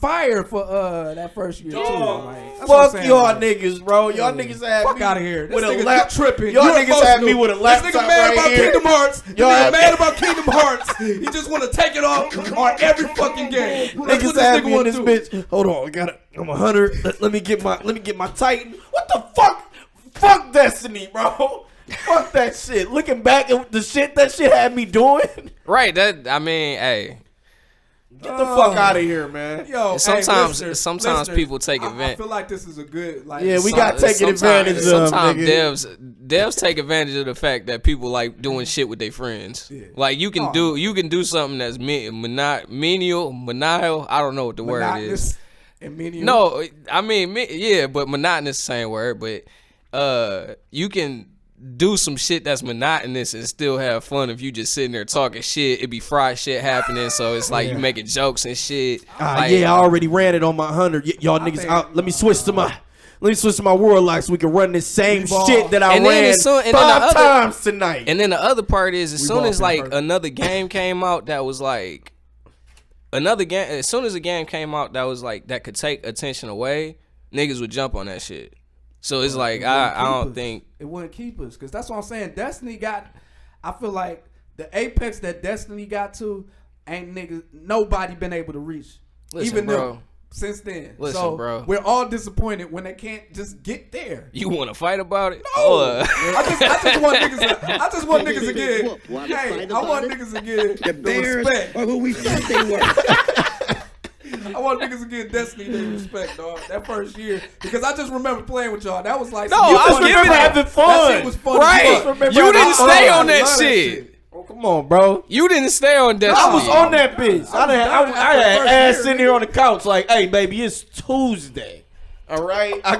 fire for that first year too. Dog, Like, that's what I'm fuck saying, y'all like, niggas, bro. Y'all niggas had fuck me out of here. This with a nigga lap tripping. Y'all You're niggas had me emotional. with a laptop This nigga mad right about here. Kingdom Hearts. This Y'all nigga had- mad about Kingdom Hearts. He just want to take it off on every fucking game. That's what Niggas this had nigga me in want this to do. bitch. Hold on, I'm 100. Let me get my Titan. What the fuck? Fuck Destiny, bro. Fuck that shit. Looking back at the shit that shit had me doing. Right. That I mean, hey. Get the fuck out of here, man. Yo, Sometimes hey, sometimes people take I advantage. feel like this is a good like. Yeah, we got taken advantage of. Sometimes Nigga. devs take advantage of the fact that people like doing shit with their friends. Yeah. Like you can do something that's maniacal. I don't know what the word is. monotonous and menial. No, I mean yeah, but monotonous is the same word. But you can do some shit that's monotonous and still have fun if you just sitting there talking shit. It be fried shit happening, so it's like you making jokes and shit. Like, Yeah, I already ran it on my 100. Y'all niggas think- out. Let me switch to my world lock so we can run this same Evolve. shit that I And then ran as soon- and then 5 the other- times tonight. And then the other part is, as soon all as been like hurt. another game came out that was like another game, as soon as a game came out that was like that could take attention away, niggas would jump on that shit. So it's like I don't think it wouldn't keep us because that's what I'm saying. Destiny got. I feel like the apex that Destiny got to ain't niggas. Nobody been able to reach. Listen, even bro. them since then. Listen, so bro. we're all disappointed when they can't just get there. you want to fight about it. No. Or- I just want niggas. I just want niggas to get. Whoop, wanna Hey, fight I want about it? niggas to get The the Bears respect. are who we thought they were. I want niggas to get Destiny their respect, dog. That first year, because I just remember playing with y'all. That was like No, some I fun remember shit. having fun. That shit was fun. Right. As fuck. You didn't stay on that I love shit. Oh, come on, bro. You didn't stay on that. I was shit. on that bitch. I done after had the first ass year, sitting here on the couch like, hey, baby, it's Tuesday. All right? I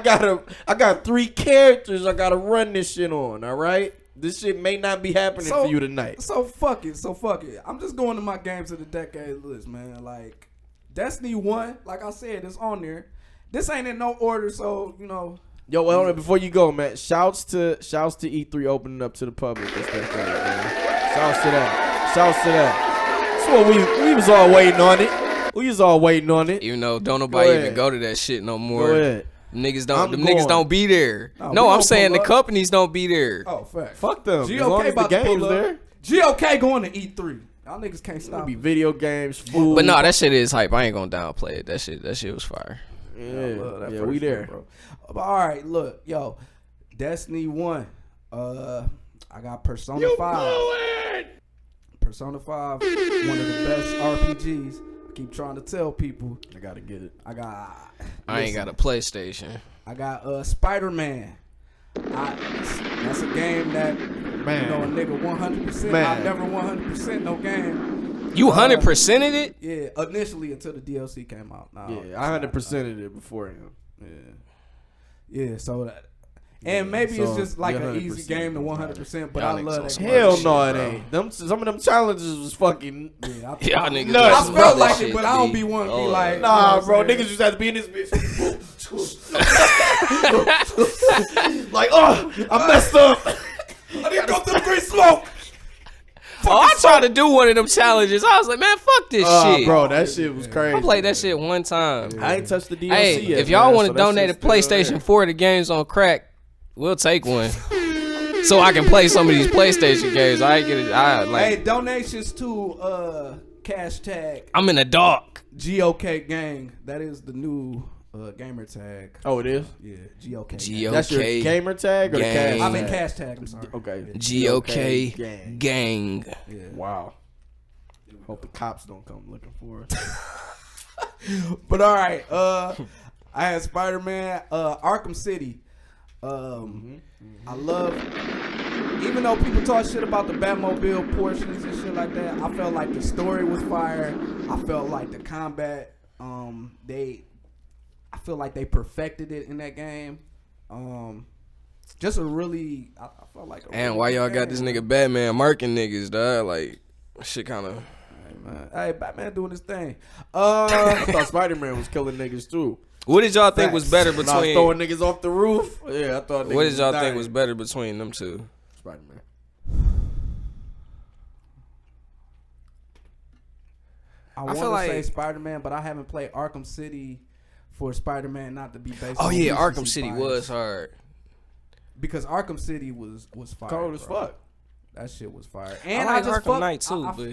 got 3 characters I got to run this shit on. All right? This shit may not be happening for you tonight. So fuck it. I'm just going to my games of the decade list, man. Like Destiny 1, like I said, it's on there. This ain't in no order, so you know. Yo, well, before you go, man, shouts to E3 opening up to the public this decade, man. Shouts to that. That's what we was all waiting on it. We was all waiting on it. Even though don't nobody even ahead. go to that shit no more. Go ahead. Niggas I'm don't. Them niggas going. don't be there. No, No, we I'm gonna saying the pull up. companies don't be there. Oh, fact. Fuck them. As long GOK as the about to game's pull up. there. GOK going to E3. Y'all niggas can't It'll stop be it. video games, food. But no, that shit is hype. I ain't gonna downplay it. That shit was fire. I love that Yeah, first we there. one, bro. But all right, look, yo, Destiny 1. I got Persona 5. Persona 5, one of the best RPGs. I keep trying to tell people. I gotta get it. I ain't got a PlayStation. I got Spider-Man. That's a game that, Man. you know, a nigga 100%. Man. I never 100% no game. You 100%ed it? Yeah, initially until the DLC came out. No, Yeah, I 100%ed it before him. Yeah, so that. And maybe it's so just like you're an easy 100%. game to 100%, but Y'all I niggas love on that some game. Hell shit, no, it bro. ain't. Some of them challenges was fucking. Yeah, Y'all niggas No, on I some felt other like it, shit, but I don't B. be wanting to be Oh, like, you know Nah, what bro, I'm saying? niggas just have to be in this bitch. Like, oh, I messed up. I didn't go through free smoke. Oh, I tried to do one of them challenges. I was like, man, fuck this shit. Bro, that shit was crazy. I played that shit one time. I ain't touched the DLC Hey, yet. if y'all man, want so to that donate a shit's still PlayStation there. 4 to games on crack, we'll take one. So I can play some of these PlayStation games. I ain't get it. Hey, donations to cash tag I'm in the dark. GOK gang. That is the new gamer tag. Oh, it is? Yeah, GOK. GOK. That's your gamer tag or the Gang. cash I mean tag? cash tag. I'm sorry. Okay. GOK gang. gang. Yeah. Wow. Hope the cops don't come looking for us. But all right, I had Spider-Man, Arkham City. I love, even though people talk shit about the Batmobile portions and shit like that, I felt like the story was fire. I felt like the combat, I feel like they perfected it in that game. Just a really, I felt like. And why y'all got this nigga Batman marking niggas, dog? Like, shit kind of. Hey, Batman doing his thing. I thought Spider-Man was killing niggas too. What did y'all think was better When I was between? throwing niggas off the roof. Yeah, I thought. What niggas did y'all dying. think was better between them two? Spider-Man. I feel want to like- say Spider-Man, but I haven't played Arkham City for Spider-Man not to be based. Oh on yeah, recency Arkham City bias. was hard. Because Arkham City was fire. Cold as bro. fuck. That shit was fire. I And like just Arkham fuck- Knight too, I- but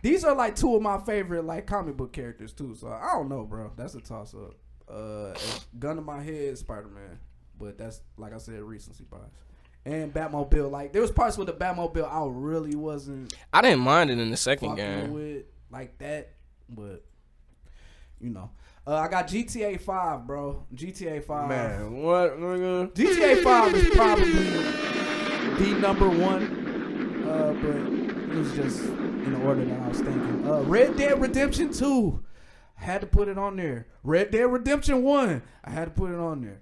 these are like two of my favorite like comic book characters too. So I don't know, bro. That's a toss up. Gun to my head, Spider-Man, but that's like I said, recency bias. And Batmobile, like there was parts with the Batmobile I really wasn't I didn't mind it in the second fucking game. with like that, but you know. I got GTA 5, bro. GTA 5. Man, what, nigga? GTA 5 is probably the number one, but it was just in the order that I was thinking. Red Dead Redemption 2, had to put it on there. Red Dead Redemption 1, I had to put it on there.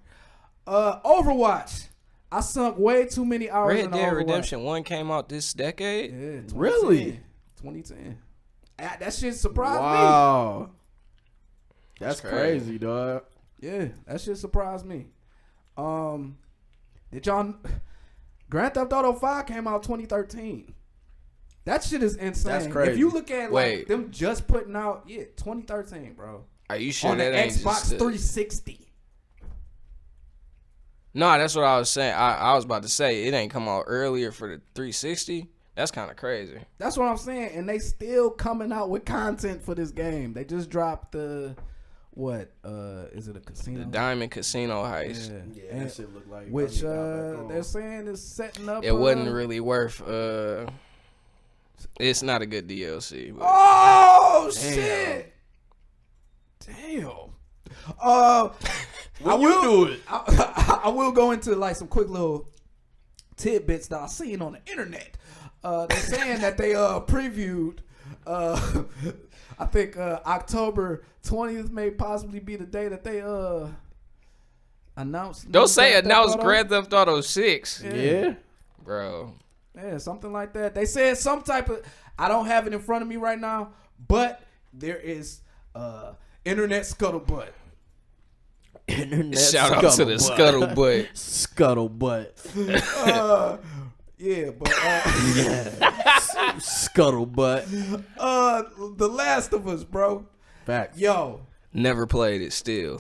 Overwatch, I sunk way too many hours Red in Dead Overwatch. Redemption 1 came out this decade. Yeah, 2010. Really? 2010. That shit surprised me. Wow. That's crazy. crazy, dog. Yeah, that shit surprised me. Did y'all? Grand Theft Auto 5 came out 2013. That shit is insane. That's crazy. If you look at like Wait. them just putting out, 2013, bro. Are you sure On the that ain't Xbox just 360. No, that's what I was saying. I was about to say it ain't come out earlier for the 360. That's kind of crazy. That's what I'm saying. And they still coming out with content for this game. They just dropped the is it a casino? The Diamond Casino heist. Yeah, And- that shit look like. which Got back on. they're saying is setting up. It wasn't really worth. It's not a good DLC. But Oh Damn. shit! Damn. When you do it. I will go into like some quick little tidbits that I've seen on the internet. They're saying that they previewed. I think October 20th may possibly be the day that they announced. don't say Grand Theft announce Auto. Grand Theft Auto 6, Yeah. bro. Yeah, something like that. They said some type of. I don't have it in front of me right now, but there is internet scuttlebutt. Internet Shout out to the scuttlebutt. Scuttlebutt. Yeah, but Scuttlebutt. The Last of Us, bro. Facts. Yo, Never played it still.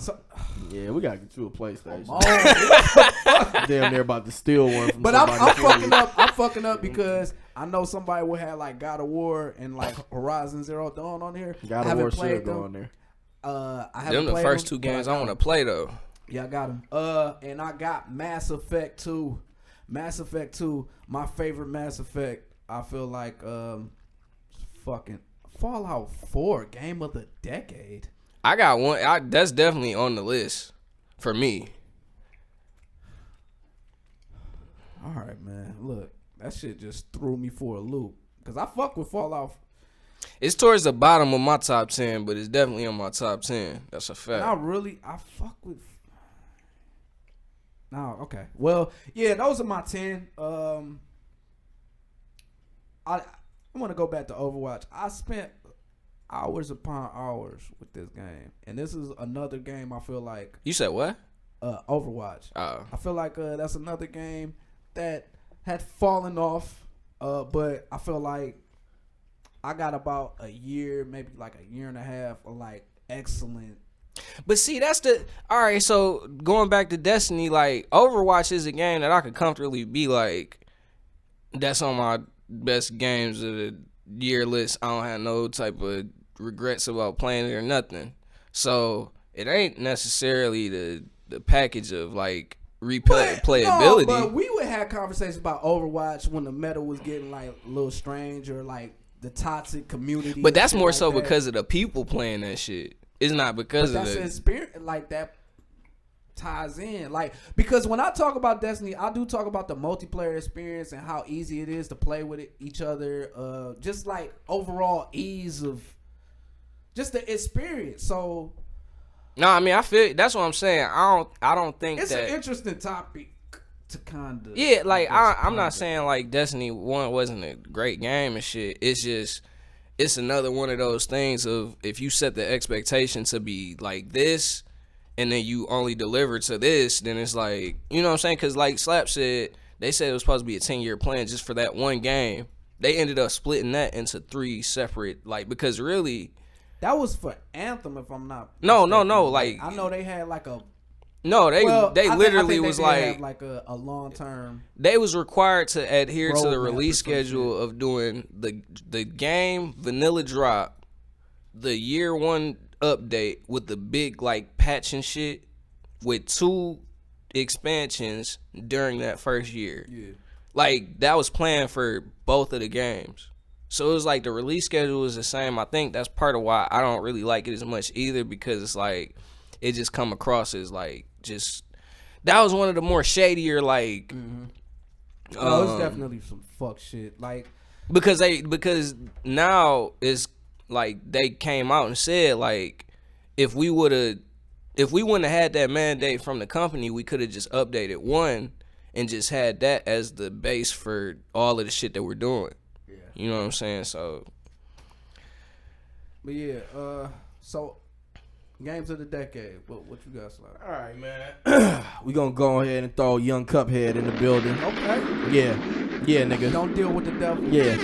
Yeah, we gotta get you a PlayStation. oh, Damn, they're about to steal one from but I'm somebody. fucking up. I'm fucking up because I know somebody will have like God of War and like Horizon Zero Dawn on here. God I of haven't War played should go them. on there. I haven't Them the played first them, two games but I want to play though. Yeah, I got them. And I got Mass Effect 2. Mass Effect 2, my favorite Mass Effect. I feel like fucking Fallout 4 game of the decade. I got one. That's definitely on the list for me. All right, man. Look, that shit just threw me for a loop. Because I fuck with Fallout. It's towards the bottom of my top 10, but it's definitely on my top 10. That's a fact. I fuck with. No, okay. Well, yeah, those are my 10. I want to go back to Overwatch. I spent hours upon hours with this game, and this is another game I feel like. You said what? Overwatch. Oh. I feel like that's another game that had fallen off, but I feel like I got about a year, maybe like a year and a half of like excellent. But see, that's all right. So going back to Destiny, like Overwatch is a game that I could comfortably be like, that's on my best games of the year list. I don't have no type of regrets about playing it or nothing. So it ain't necessarily the package of like replayability. No, but we would have conversations about Overwatch when the meta was getting like a little strange or like the toxic community. But that's more like so that. because of the people playing that shit. It's not because but of that's the in spirit, like that ties in. Like, because when I talk about Destiny, I do talk about the multiplayer experience and how easy it is to play with each other. Just like overall ease of just the experience. So no, I mean I feel that's what I'm saying. I don't think it's that an interesting topic to kind of I'm not saying like Destiny 1 wasn't a great game and shit. It's just it's another one of those things of if you set the expectation to be like this and then you only deliver to this, then it's like, you know what I'm saying? Because like Slapz said, they said it was supposed to be a 10-year plan just for that one game. They ended up splitting that into 3 separate, like, because really that was for Anthem, if I'm not no mistaken. like I know they had like a they literally think was they like have like a long term. they was required to adhere to the Roadmap release or some schedule of doing the game vanilla drop, the year 1 update with the big like patch and shit, with 2 expansions during that first year. Yeah. Like that was planned for both of the games. So it was like the release schedule was the same. I think that's part of why I don't really like it as much either, because it's like it just come across as like just that was one of the more shadier like No, it's definitely some fuck shit. Like because now it's like they came out and said like if we wouldn't have had that mandate from the company, we could have just updated 1 and just had that as the base for all of the shit that we're doing. Yeah. You know what I'm saying? So but yeah, so games of the decade. What you got, Slap? All right, man. We gonna go ahead and throw Young Cuphead in the building. Okay. Yeah, nigga. Don't deal with the devil. Yeah.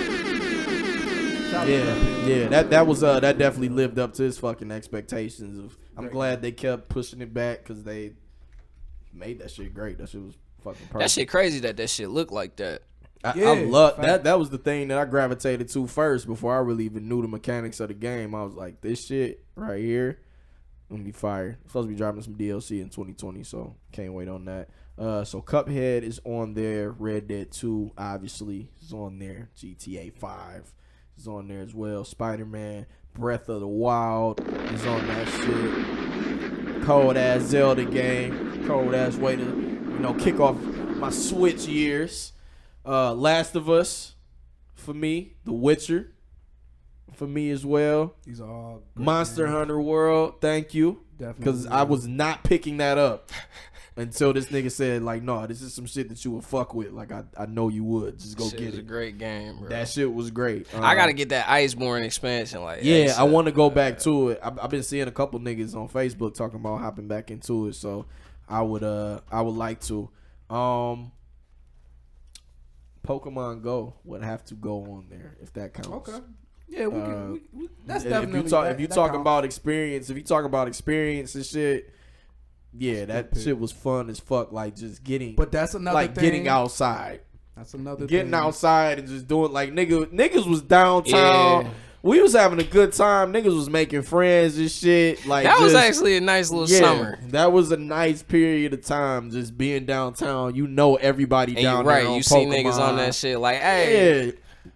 Shout out to Cuphead. Yeah. That was that definitely lived up to his fucking expectations. I'm glad they kept pushing it back because they made that shit great. That shit was fucking perfect. that shit crazy that shit looked like that. I Yeah, love fact. that was the thing that I gravitated to first before I really even knew the mechanics of the game. I was like, this shit right here gonna be fire. Supposed to be dropping some DLC in 2020, so can't wait on that. So Cuphead is on there. Red Dead 2 obviously is on there. GTA 5 is on there as well. Spider-Man Breath of the Wild is on that shit. Cold ass Zelda game. Cold ass way to kick off my Switch years. Last of Us for me. The Witcher for me as well. These are all great Monster games. Hunter World, thank you. Definitely. Because I was not picking that up until this nigga said, like, no, this is some shit that you would fuck with. Like, I know you would. Just go Shit get was a it. great game, bro. That shit was great. I gotta get that Iceborne expansion. Like, Yeah, I ASAP. want to go back to it. I've been seeing a couple niggas on Facebook talking about hopping back into it, so I would like to. Pokemon Go would have to go on there if that counts. Okay. Yeah, we can. That's If definitely. you talk about experience, and shit, yeah, that shit was fun as fuck. Like just getting, But that's another like thing. getting outside, That's another getting thing. outside and just doing like niggas was downtown. Yeah. We was having a good time. Niggas was making friends and shit. Like that was just- actually a nice little yeah, summer. That was a nice period of time just being downtown. You know everybody And down you're right. there on You see Pokemon. niggas on that shit like, hey, Yeah,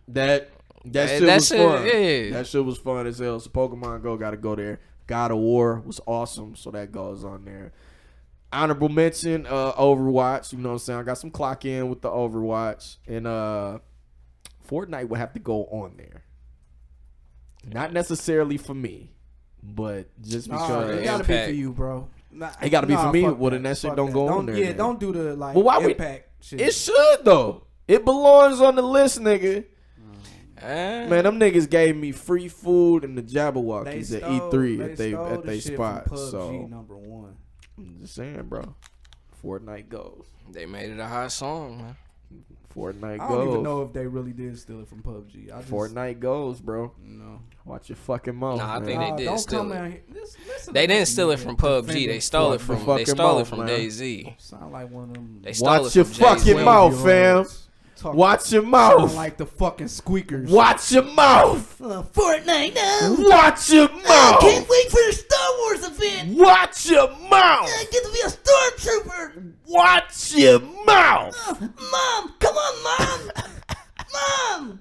that That Hey, shit that was shit, fun. yeah. That shit was fun as hell. So Pokemon Go got to go there. God of War was awesome, so that goes on there. Honorable mention, Overwatch. You know what I'm saying? I got some clock in with the Overwatch. And Fortnite would have to go on there. Not necessarily for me, but just because. It gotta be Impact. for you, bro. It gotta be for me. Fuck Well, then that shit Fuck don't go Don't- on there. Yeah, then. don't do the like Well, why we- impact shit. It should though. It belongs on the list, nigga. Man, them niggas gave me free food and the Jabberwockies at E3 at they spot. So number one. I'm just saying, bro. Fortnite goes. They made it a hot song, man. Fortnite I don't even goes. know if they really did steal it from PUBG. I just, Fortnite goes, bro. No. Watch your fucking mouth. Nah, I man. think they did don't steal come it. out here. Listen They to didn't this steal it nigga from PUBG. defending They stole it fuck from. the They fucking stole it mouth, from man. DayZ. Sound like one of them. They stole Watch it your from fucking Jay-Z. mouth, fam. Watch your mouth. Sound like the fucking squeakers. Watch your mouth. Fortnite now. Watch your mouth. Can't wait for the Star Wars event. Watch your mouth. I get to be a stormtrooper. Watch your mouth. Mom, come on, Mom. Mom.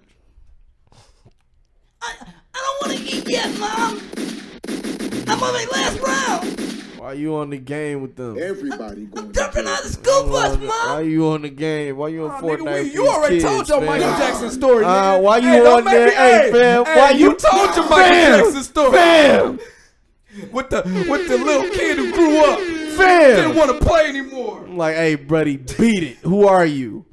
I don't want to eat yet, Mom. I'm on my last round. Why you on the game with them? Everybody going. Jumping out of the school bus, Why Mom. you on the game? Why you on Fortnite? Nigga, with you these already kids, told your man? Michael Jackson story. Nigga. Why you Hey, don't on make there? me- Hey, fam. Why you told your Michael Jackson story. Fam. With the little kid who grew up, didn't Fam. want to play anymore. I'm like, hey, buddy, beat it. Who are you?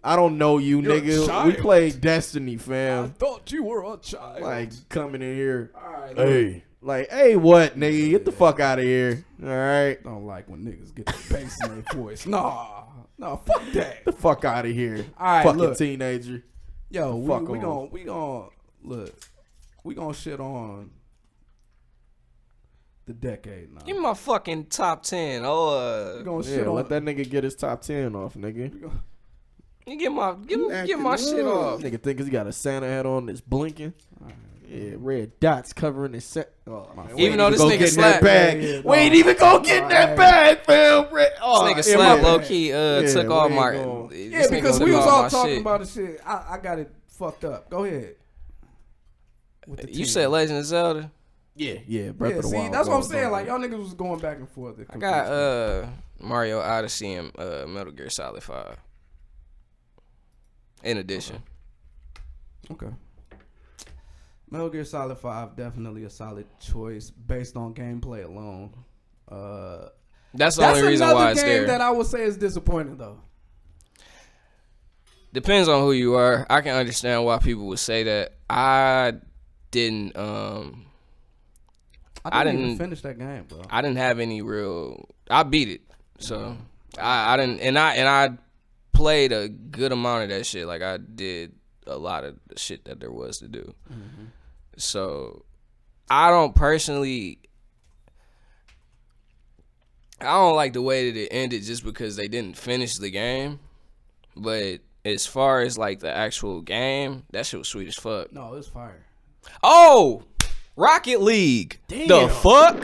I don't know you, You're a nigga. child. We play Destiny, I fam. thought you were a child. Like, coming in here. All right, Hey. Like, hey, what, nigga? Get the fuck out of here. All right? don't like when niggas get the bass in their voice. Nah, fuck that. Get the fuck out of here. All right, fucking look. teenager. Yo, fuck we on. gonna shit on the decade now. Give me my fucking top 10. We Oh, gonna Yeah, shit on let that nigga get his top 10 off, nigga. you get my acting shit up. off. Nigga think he got a Santa hat on that's blinking. Yeah, red dots covering his set. Oh, man, we Even ain't though this go nigga get in that slap- bag. Yeah, We ain't even go get in that bag, fam. Oh, This nigga yeah, Slap my- low key took we all ain't my. gonna- this Yeah, nigga because took we was all all my talking shit. about the shit. I got it fucked up. Go ahead. With the You team. said Legend of Zelda. Yeah, Breath Yeah, of the see, Wild. that's what I'm goes saying. on Like there. y'all niggas was going back and forth. It I got confused me. Mario Odyssey and Metal Gear Solid 5. In addition, Okay. Metal Gear Solid 5 definitely a solid choice based on gameplay alone. that's the That's only reason another why it's game there. that I would say is disappointing though. Depends on who you are. I can understand why people would say that. I didn't. I didn't even didn't- finish that game, bro. I didn't have any real. I beat it, so I didn't, and I played a good amount of that shit. Like I did a lot of the shit that there was to do. So I don't personally. I don't like the way that it ended just because they didn't finish the game. But as far as like the actual game, that shit was sweet as fuck. No, it's fire. Oh, Rocket League. The fuck?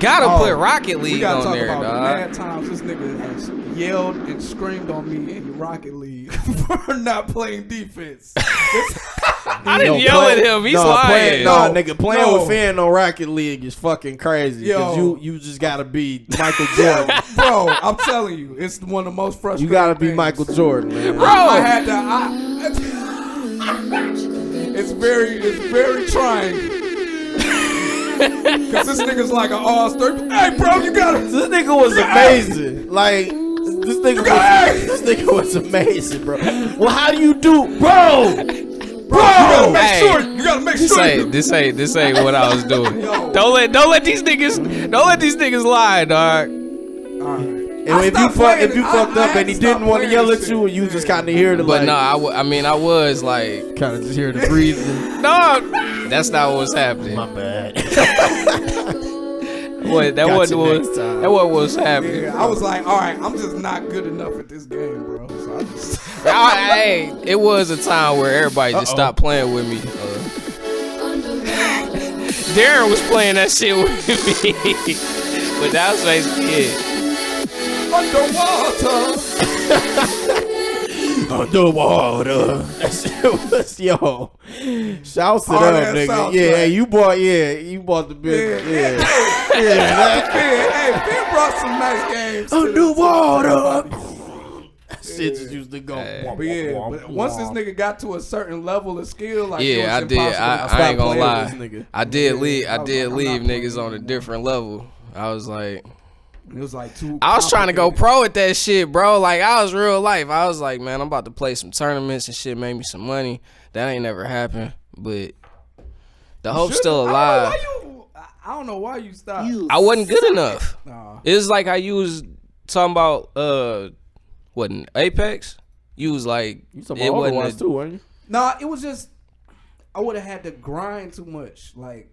Gotta put Rocket We League gotta on talk there, about the dog. mad times this nigga has yelled and screamed on me in Rocket League for not playing defense. I didn't yell at him. He's lying. Nigga, playing No. with fan on Rocket League is fucking crazy. Because Yo. you just gotta be Michael Jordan. Bro, I'm telling you, it's one of the most You frustrating gotta be things. Michael Jordan, man. Bro. I had to. It's very trying. Cause this nigga's like an all-star. Hey, bro, you gotta. This nigga was amazing. Like this nigga was amazing, bro. Well, how do you do, bro? You gotta make Hey. sure. You gotta make This sure. ain't this ain't what I was doing. Yo. Don't let these niggas lie, dog. All right. And if you fucked up and he didn't want to yell at you, and you just kind of hear the But like, no, I was like, kind of just hear the breathing. no, that's not what was happening. My bad. That Got wasn't you what next time. that what was happening. Yeah, I was like, all right, I'm just not good enough at this game, bro. So I just. Hey, it was a time where everybody just stopped playing with me. Darren was playing that shit with me, but that was basically it. Underwater. Underwater. That shit was, yo. Shouts it Oh, up, that nigga. sounds Yeah, right. you bought the business. Yeah. Hey, Finn brought some nice games. Underwater. That shit just used to go. But yeah, but once this nigga got to a certain level of skill, like Yeah, I it was did. impossible to I stop ain't gonna playing lie. with this nigga. I did leave. I I was did like, I'm leave not playing niggas on a anymore. different level. I was like, It was like too. I was trying to go complicated. pro at that shit, bro. Like I was real life. I was like, man, I'm about to play some tournaments and shit, make me some money. That ain't never happened, but the hope's still alive. I don't know why you stopped. I wasn't good enough. Nah. It's like how you was talking about what in Apex. You was like You talking about Overwatch too, weren't you? Nah, it was just I would have had to grind too much. Like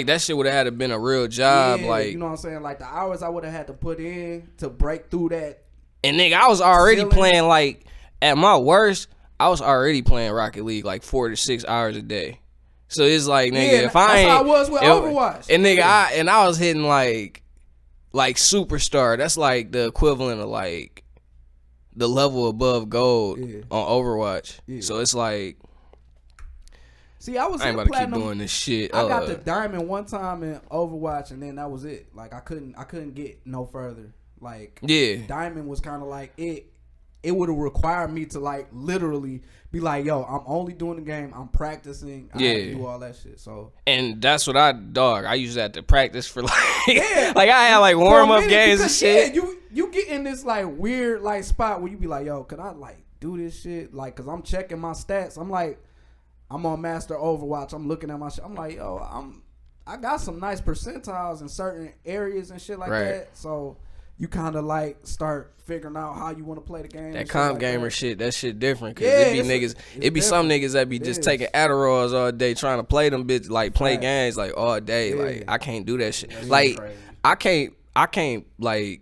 that shit would have had to been a real job. Yeah, like you know what I'm saying? Like the hours I would have had to put in to break through that. And nigga, I was already Ceiling. playing like at my worst, I was already playing Rocket League like 4 to 6 hours a day. So it's like, nigga, Yeah, if I that's ain't, how I was with Overwatch. and nigga, I was hitting like superstar. That's like the equivalent of like the level above gold on Overwatch. Yeah. So it's like, See, I was I ain't in about to keep platinum. doing this shit. I got the diamond one time in Overwatch, and then that was it. Like I couldn't get no further. Like Yeah. diamond was kind of like it. It would have required me to like literally be like, yo, I'm only doing the game. I'm practicing. I have to do all that shit. So And that's what I used that to practice for like like I had like warm up games and shit. Yeah, you get in this like weird like spot where you be like, yo, could I like do this shit? Like, cause I'm checking my stats. I'm like, I'm on Master Overwatch. I'm looking at my shit. I'm like, yo, I got some nice percentiles in certain areas and shit like that. So you kind of like start figuring out how you want to play the game. That comp gamer shit, that shit different. Cause Yeah, it be niggas, it be some niggas that be just taking Adderalls all day trying to play them bitches, like play games like all day. Yeah. Like I can't do that shit. Like I can't like.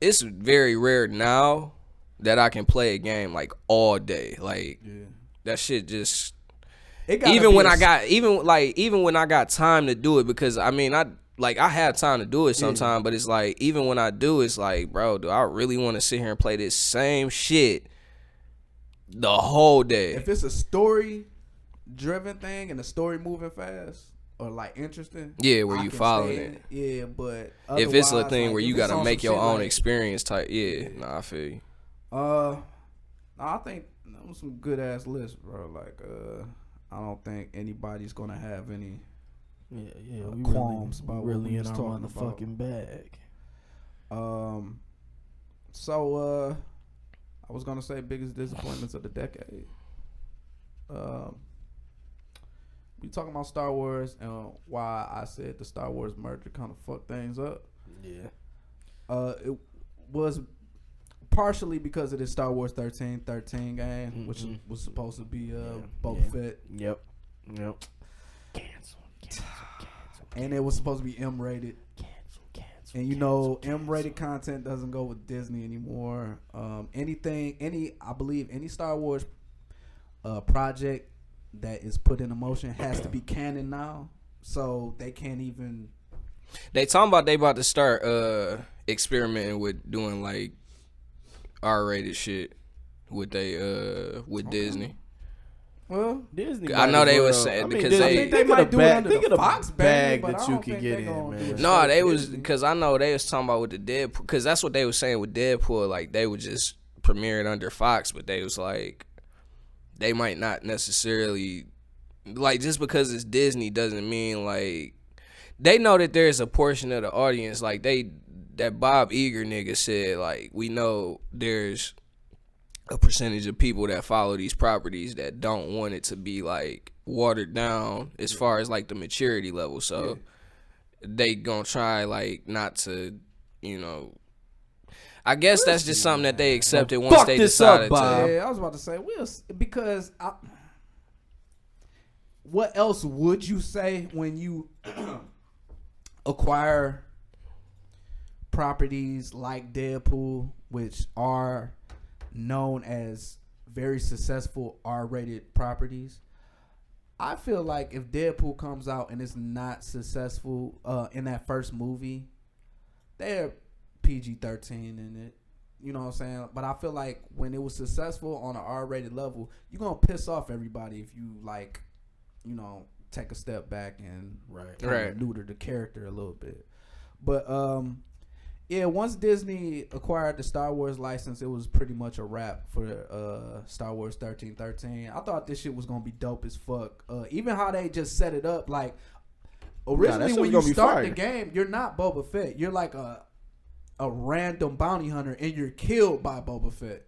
It's very rare now that I can play a game like all day. Like that shit just. Even when I got time to do it, because I mean I have time to do it sometimes, but it's like even when I do, it's like, bro, do I really want to sit here and play this same shit the whole day? If it's a story driven thing and the story moving fast or like interesting, Yeah, where I you can following stay in it. Yeah, but If it's a otherwise, thing like, where if you it's gotta on make some your shit own like- experience type, nah, I feel you. I think that was some good ass lists, bro. Like, I don't think anybody's gonna have any we qualms about what really we in was our talking about. motherfucking bag. So I was gonna say biggest disappointments of the decade. We talking about Star Wars and why I said the Star Wars merger kind of fucked things up. Yeah. It was partially because of the Star Wars 1313 game, which was supposed to be Boba Fett. Yep. And it was supposed to be M-rated. And you know, M-rated content doesn't go with Disney anymore. I believe any Star Wars project that is put into motion has to be canon now. So they can't even. They talking about they about to start experimenting with doing like R-rated shit with Disney. Well, Disney. I know they was saying because they might do it under the Fox bag banner, but that I you don't could think get they in, gonna do man. it. No, they was because I know they was talking about with the Deadpool, because that's what they was saying with Deadpool. Like they would just premiere it under Fox, but they was like they might not necessarily like just because it's Disney doesn't mean like they know that there's a portion of the audience like that Bob Iger nigga said like we know there's a percentage of people that follow these properties that don't want it to be like watered down as far as like the maturity level. So they gonna try like not to, you know. I guess that's just something that they accepted once they decided to. Yeah, I was about to say because what else would you say when you acquire properties like Deadpool, which are known as very successful R-rated properties? I feel like if Deadpool comes out and it's not successful in that first movie, they're PG-13 in it. You know what I'm saying? But I feel like when it was successful on an R-rated level, you're going to piss off everybody if you, like, you know, take a step back and neuter the character a little bit. But, yeah, once Disney acquired the Star Wars license, it was pretty much a wrap for Star Wars 1313. I thought this shit was going to be dope as fuck. Even how they just set it up, like, originally when you start the game, you're not Boba Fett. You're like a random bounty hunter, and you're killed by Boba Fett,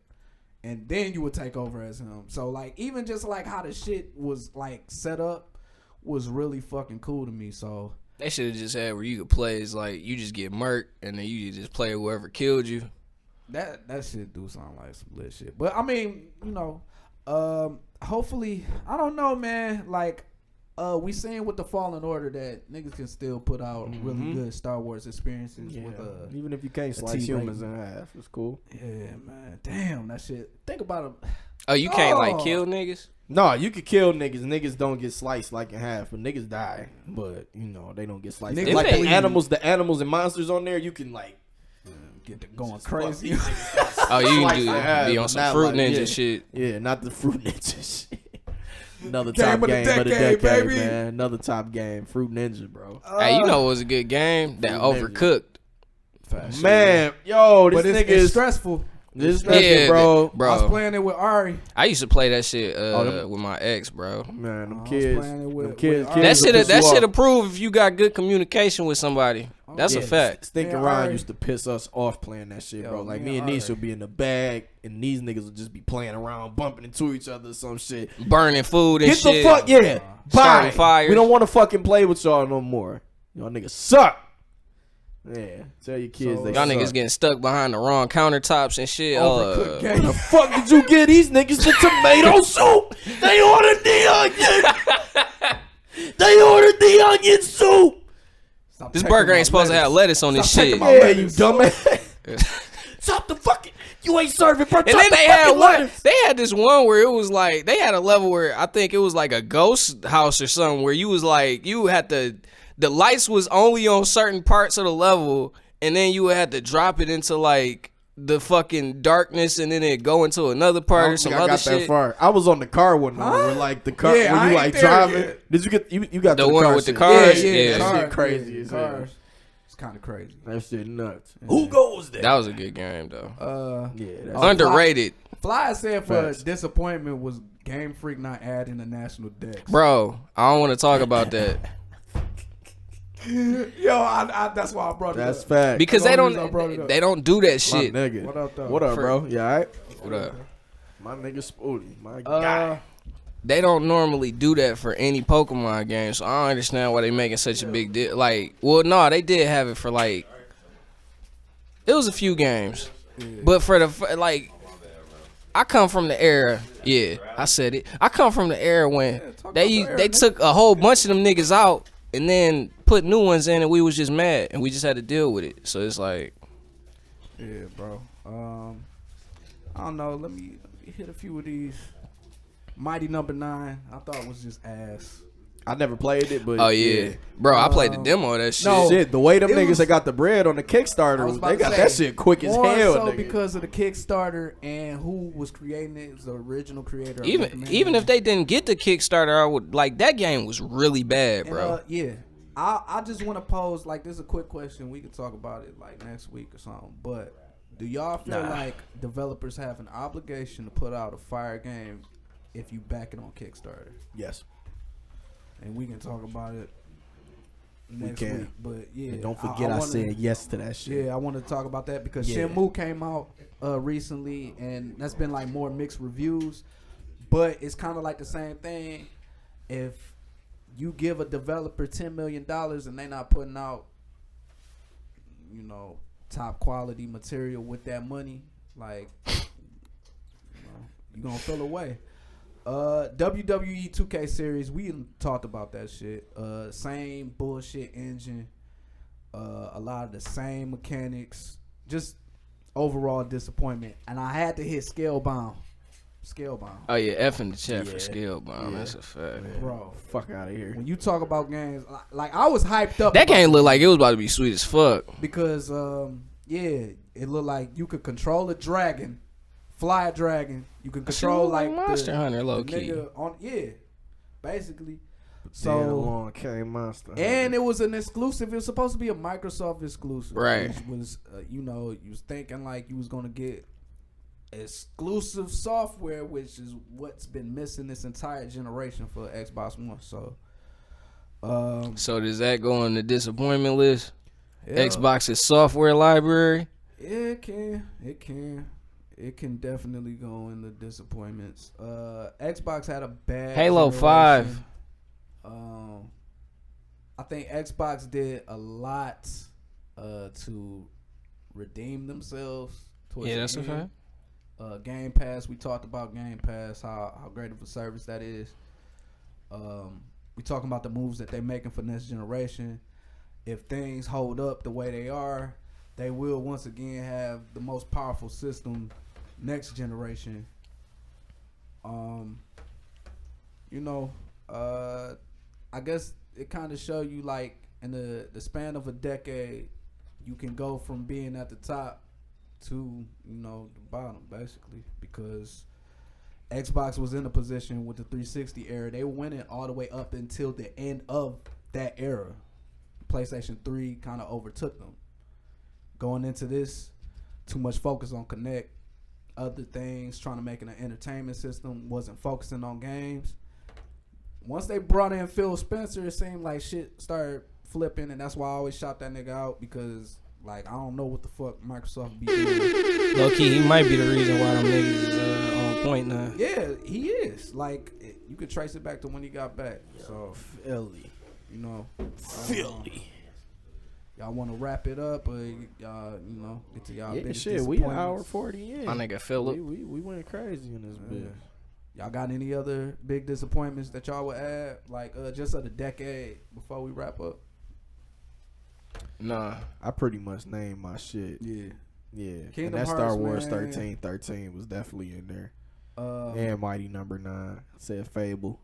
and then you would take over as him. So like, even just like how the shit was like set up was really fucking cool to me. So they should have just had where you could play as like you just get murked, and then you just play whoever killed you. That shit do sound like some lit shit. But I mean, you know, hopefully, I don't know, man. Like, we seen with the Fallen Order that niggas can still put out really good Star Wars experiences with even if you can't slice humans in half, it's cool. Yeah, man. Damn, that shit. Think about it. Oh, you can't like kill niggas? No, you could kill niggas. Niggas don't get sliced like in half, but niggas die. But you know they don't get sliced. Niggas Like they- the animals and monsters on there, you can like Get to going crazy. Oh, you Slice can in do half, be on but some not fruit like- ninja yeah. shit. Yeah, not the fruit ninja shit. Another Game top of the game of the decade, decade, baby. man. Another top game, Fruit Ninja, bro. Hey, you know it was a good game? That Fruit Overcooked. Man, yo, this But nigga it's is stressful. this nigga, bro. Bro. I was playing it with Ari. I used to play that shit them- with my ex, bro. Man, them I was kids, playing it with- them kids, with kids That will should piss you that should off. prove if you got good communication with somebody. That's a Yeah, fact. Stinking Man, Ryan alright. used to piss us off playing that shit, bro. Yo, Like man, me and Niece alright. would be in the bag, and these niggas would just be playing around, bumping into each other, or some shit. Burning food and Get shit. the fuck, yeah, Starting bye. fires. We don't want to fucking play with y'all no more. Y'all niggas suck. Yeah, tell your kids So, they Y'all suck. niggas getting stuck behind the wrong countertops and shit. Overcooked Where game. the fuck did you get these niggas the tomato soup? They ordered the onion. They ordered the onion soup. Stop This taking burger my ain't supposed to have lettuce on this Stop shit. taking my Yeah, lettuce. you dumbass. Stop the fucking. You ain't serving, bro. And then they had one. They had this one where it was like they had a level where I think it was like a ghost house or something where you was like you had to. The lights was only on certain parts of the level, and then you would have to drop it into like the fucking darkness, and then it go into another part or some I other got shit. that far. I was on the car one night where like the car Yeah, when I you ain't like there driving. yet. Did you get you got The to one car with the shit. cars? Yeah, Yeah. That cars, shit crazy as hell. cars. It's kind of crazy. That shit nuts. Who goes there? That was a good game though. Yeah, that's Underrated, Fly said for Facts. disappointment was Game Freak not adding the national dex. bro. I don't want to talk about that Yo, I that's why I brought it that's up. fact. because That's they the only reason I brought it don't up. they don't do that My shit. nigga. What up, though? What up, bro? Yeah, all right. What up? My nigga Spooty. My guy. They don't normally do that for any Pokemon game, so I don't understand why they making such a big deal. Like, well, no, they did have it for like, it was a few games, but for the like, I come from the era. Yeah, I said it. I come from the era when talk they about the era, they took a whole bunch of them niggas out and then put new ones in, and we was just mad, and we just had to deal with it. So it's like, Yeah, bro. I don't know. Let me hit a few of these. Mighty Number 9. I thought was just ass. I never played it, but oh yeah, bro, I played the demo of that shit. no. Shit, the way them It niggas was- that got the bread on the I Kickstarter, was about they to got say, that shit quick as more hell. so nigga. because of the Kickstarter and who was creating it is the original creator. of Even Mega Man. even if they didn't get the Kickstarter, I would like that game was really bad, And, bro. yeah. I just want to pose like this is a quick question. We could talk about it like next week or something. But do y'all feel like developers have an obligation to put out a fire game if you back it on Kickstarter? Yes. And we can talk about it next can. week. But yeah, And don't forget I, wanna- said yes to that shit. Yeah, I want to talk about that because Yeah. Shenmue came out recently, and that's been like more mixed reviews. But it's kind of like the same thing. If you give a developer $10 million and they not putting out, you know, top quality material with that money, like, you know, you gonna feel away. WWE 2K series, we talked about that shit. Same bullshit engine, a lot of the same mechanics, just overall disappointment. And I had to hit Scalebound. Oh yeah, F in the chat for Yeah. skill bomb. That's a fact. Bro, Fuck out of here. when you talk about games, like I was hyped up That about game looked like it was about to be sweet as fuck. because yeah, it looked like you could control a dragon, fly a dragon. You can control like Monster Hunter, low the key. nigga on basically. Then So along came Monster Hunter. and it was an exclusive. It was supposed to be a Microsoft exclusive, Right. Which was you was thinking like you was gonna get exclusive software, which is what's been missing this entire generation for Xbox One. So, So does that go on the disappointment list? yeah, Xbox's software library. it can definitely go in the disappointments. Xbox had a bad Halo generation. 5. I think Xbox did a lot to redeem themselves. Towards Yeah, the that's a end. fact. Game Pass, we talked about Game Pass, how great of a service that is. We talking about the moves that they're making for next generation. If things hold up the way they are, they will once again have the most powerful system next generation. I guess it kind of show you like in the span of a decade, you can go from being at the top to the bottom basically, because Xbox was in a position with the 360 era. They were winning all the way up until the end of that era. PlayStation 3 kind of overtook them. Going into this, too much focus on Connect, other things, trying to make it an entertainment system, wasn't focusing on games. Once they brought in Phil Spencer, it seemed like shit started flipping, and that's why I always shout that nigga out, because like I don't know what the fuck Microsoft be doing. Low key, he might be the reason why them niggas is on point now. Yeah, he is. Like you could trace it back to when he got back. So Philly. Philly. Y'all want to wrap it up, or y'all, get to y'all biggest shit. We an hour 40 in. My nigga Philip. We went crazy in this bitch. Y'all got any other big disappointments that y'all would add, like just of the decade before we wrap up? Nah. I pretty much named my shit. Yeah. And Kingdom that Star Hearts, Wars man. 13 was definitely in there. And Mighty Number 9. Said Fable.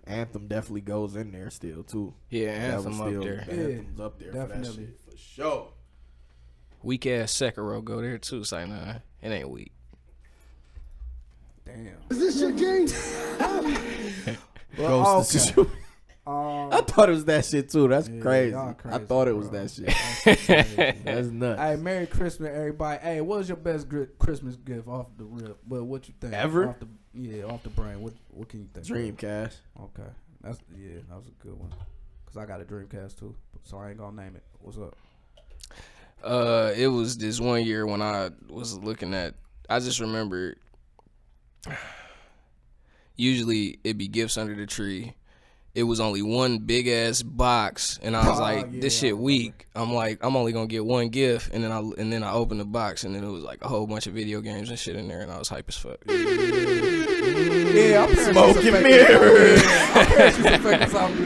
Anthem definitely goes in there still too. Yeah, That was Anthem up still- there. Anthem's up there for that definitely. shit for sure. Weak ass Sekiro go there too. Say nah, it ain't weak. Damn. Ghost of Tsushima. I thought it was that shit too. That's crazy. y'all crazy, I thought it was bro. that shit. That's nuts. Hey, Merry Christmas, everybody. Hey, what was your best Christmas gift off the rip? But what you think? Ever? Off the brain. What can you think? Dreamcast. Okay, that was a good one. Cause I got a Dreamcast too, so I ain't gonna name it. What's up? It was this one year when I was looking at. I just remember. Usually it be gifts under the tree. It was only one big ass box, and I was like, "This shit weak." I'm like, "I'm only gonna get one gift," and then I opened the box, and then it was like a whole bunch of video games and shit in there, and I was hype as fuck. Yeah, I'm Smoke and mirrors.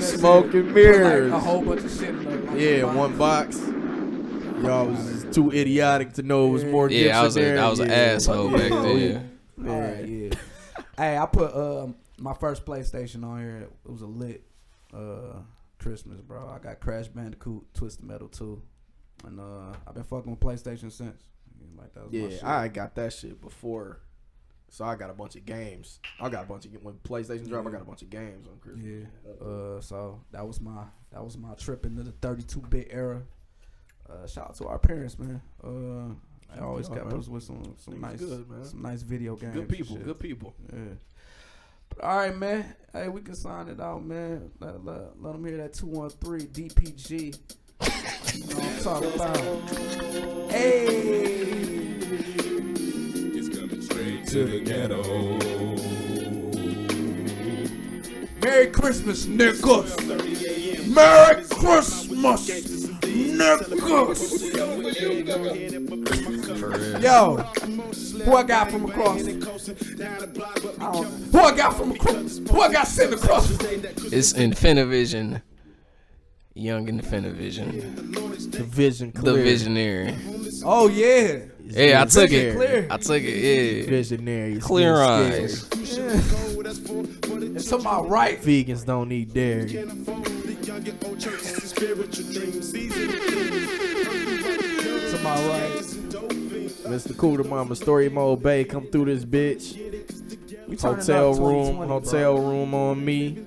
Smoke and mirrors. Like a whole bunch of shit. One box. Y'all was just too idiotic to know it was more gifts Yeah, in there. I was an asshole back then. All right, yeah. Hey, I put my first PlayStation on here. It was a lit Christmas, bro. I got Crash Bandicoot, Twisted Metal 2, and I've been fucking with PlayStation since. Like that was my shit. I got that shit before, so I got a bunch of games. I got a bunch of when PlayStation dropped. I got a bunch of games on Christmas. Yeah. So that was my trip into the 32-bit era. Shout out to our parents, man. They always kept us with some nice good, man. some nice video games. Good and people. shit. Good people. Yeah. But all right, man. Hey, we can sign it out, man. Let them hear that 213 DPG. You know what I'm talking about. Hey. It's coming straight to the ghetto. Merry Christmas, niggas. Merry Christmas, niggas. Yo, who I got from across? Who I got from across? Who I got sitting across? It's Infinivision, young Infinivision, The vision the clear. visionary. Oh yeah. Yeah, I took Vision it. clear. I took it. Yeah, Visionary. clear Scared. eyes. It's to my right. Vegans don't eat dairy. To my right. Mr. Coota Mama, Story Mode Bay, come through this bitch. We turning Hotel up room, 2020, hotel room on me.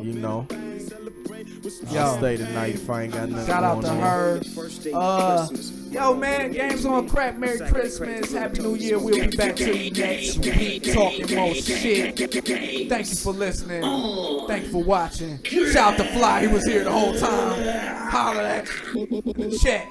You know. I'll stay tonight if I ain't got nothing Shout out to going her. Yo, man, Games on Crack. Merry Christmas. Happy New Year. We'll be back to you next week talking more shit. Thank you for listening. Thank you for watching. Shout out to Fly. He was here the whole time. Holler at you. Check.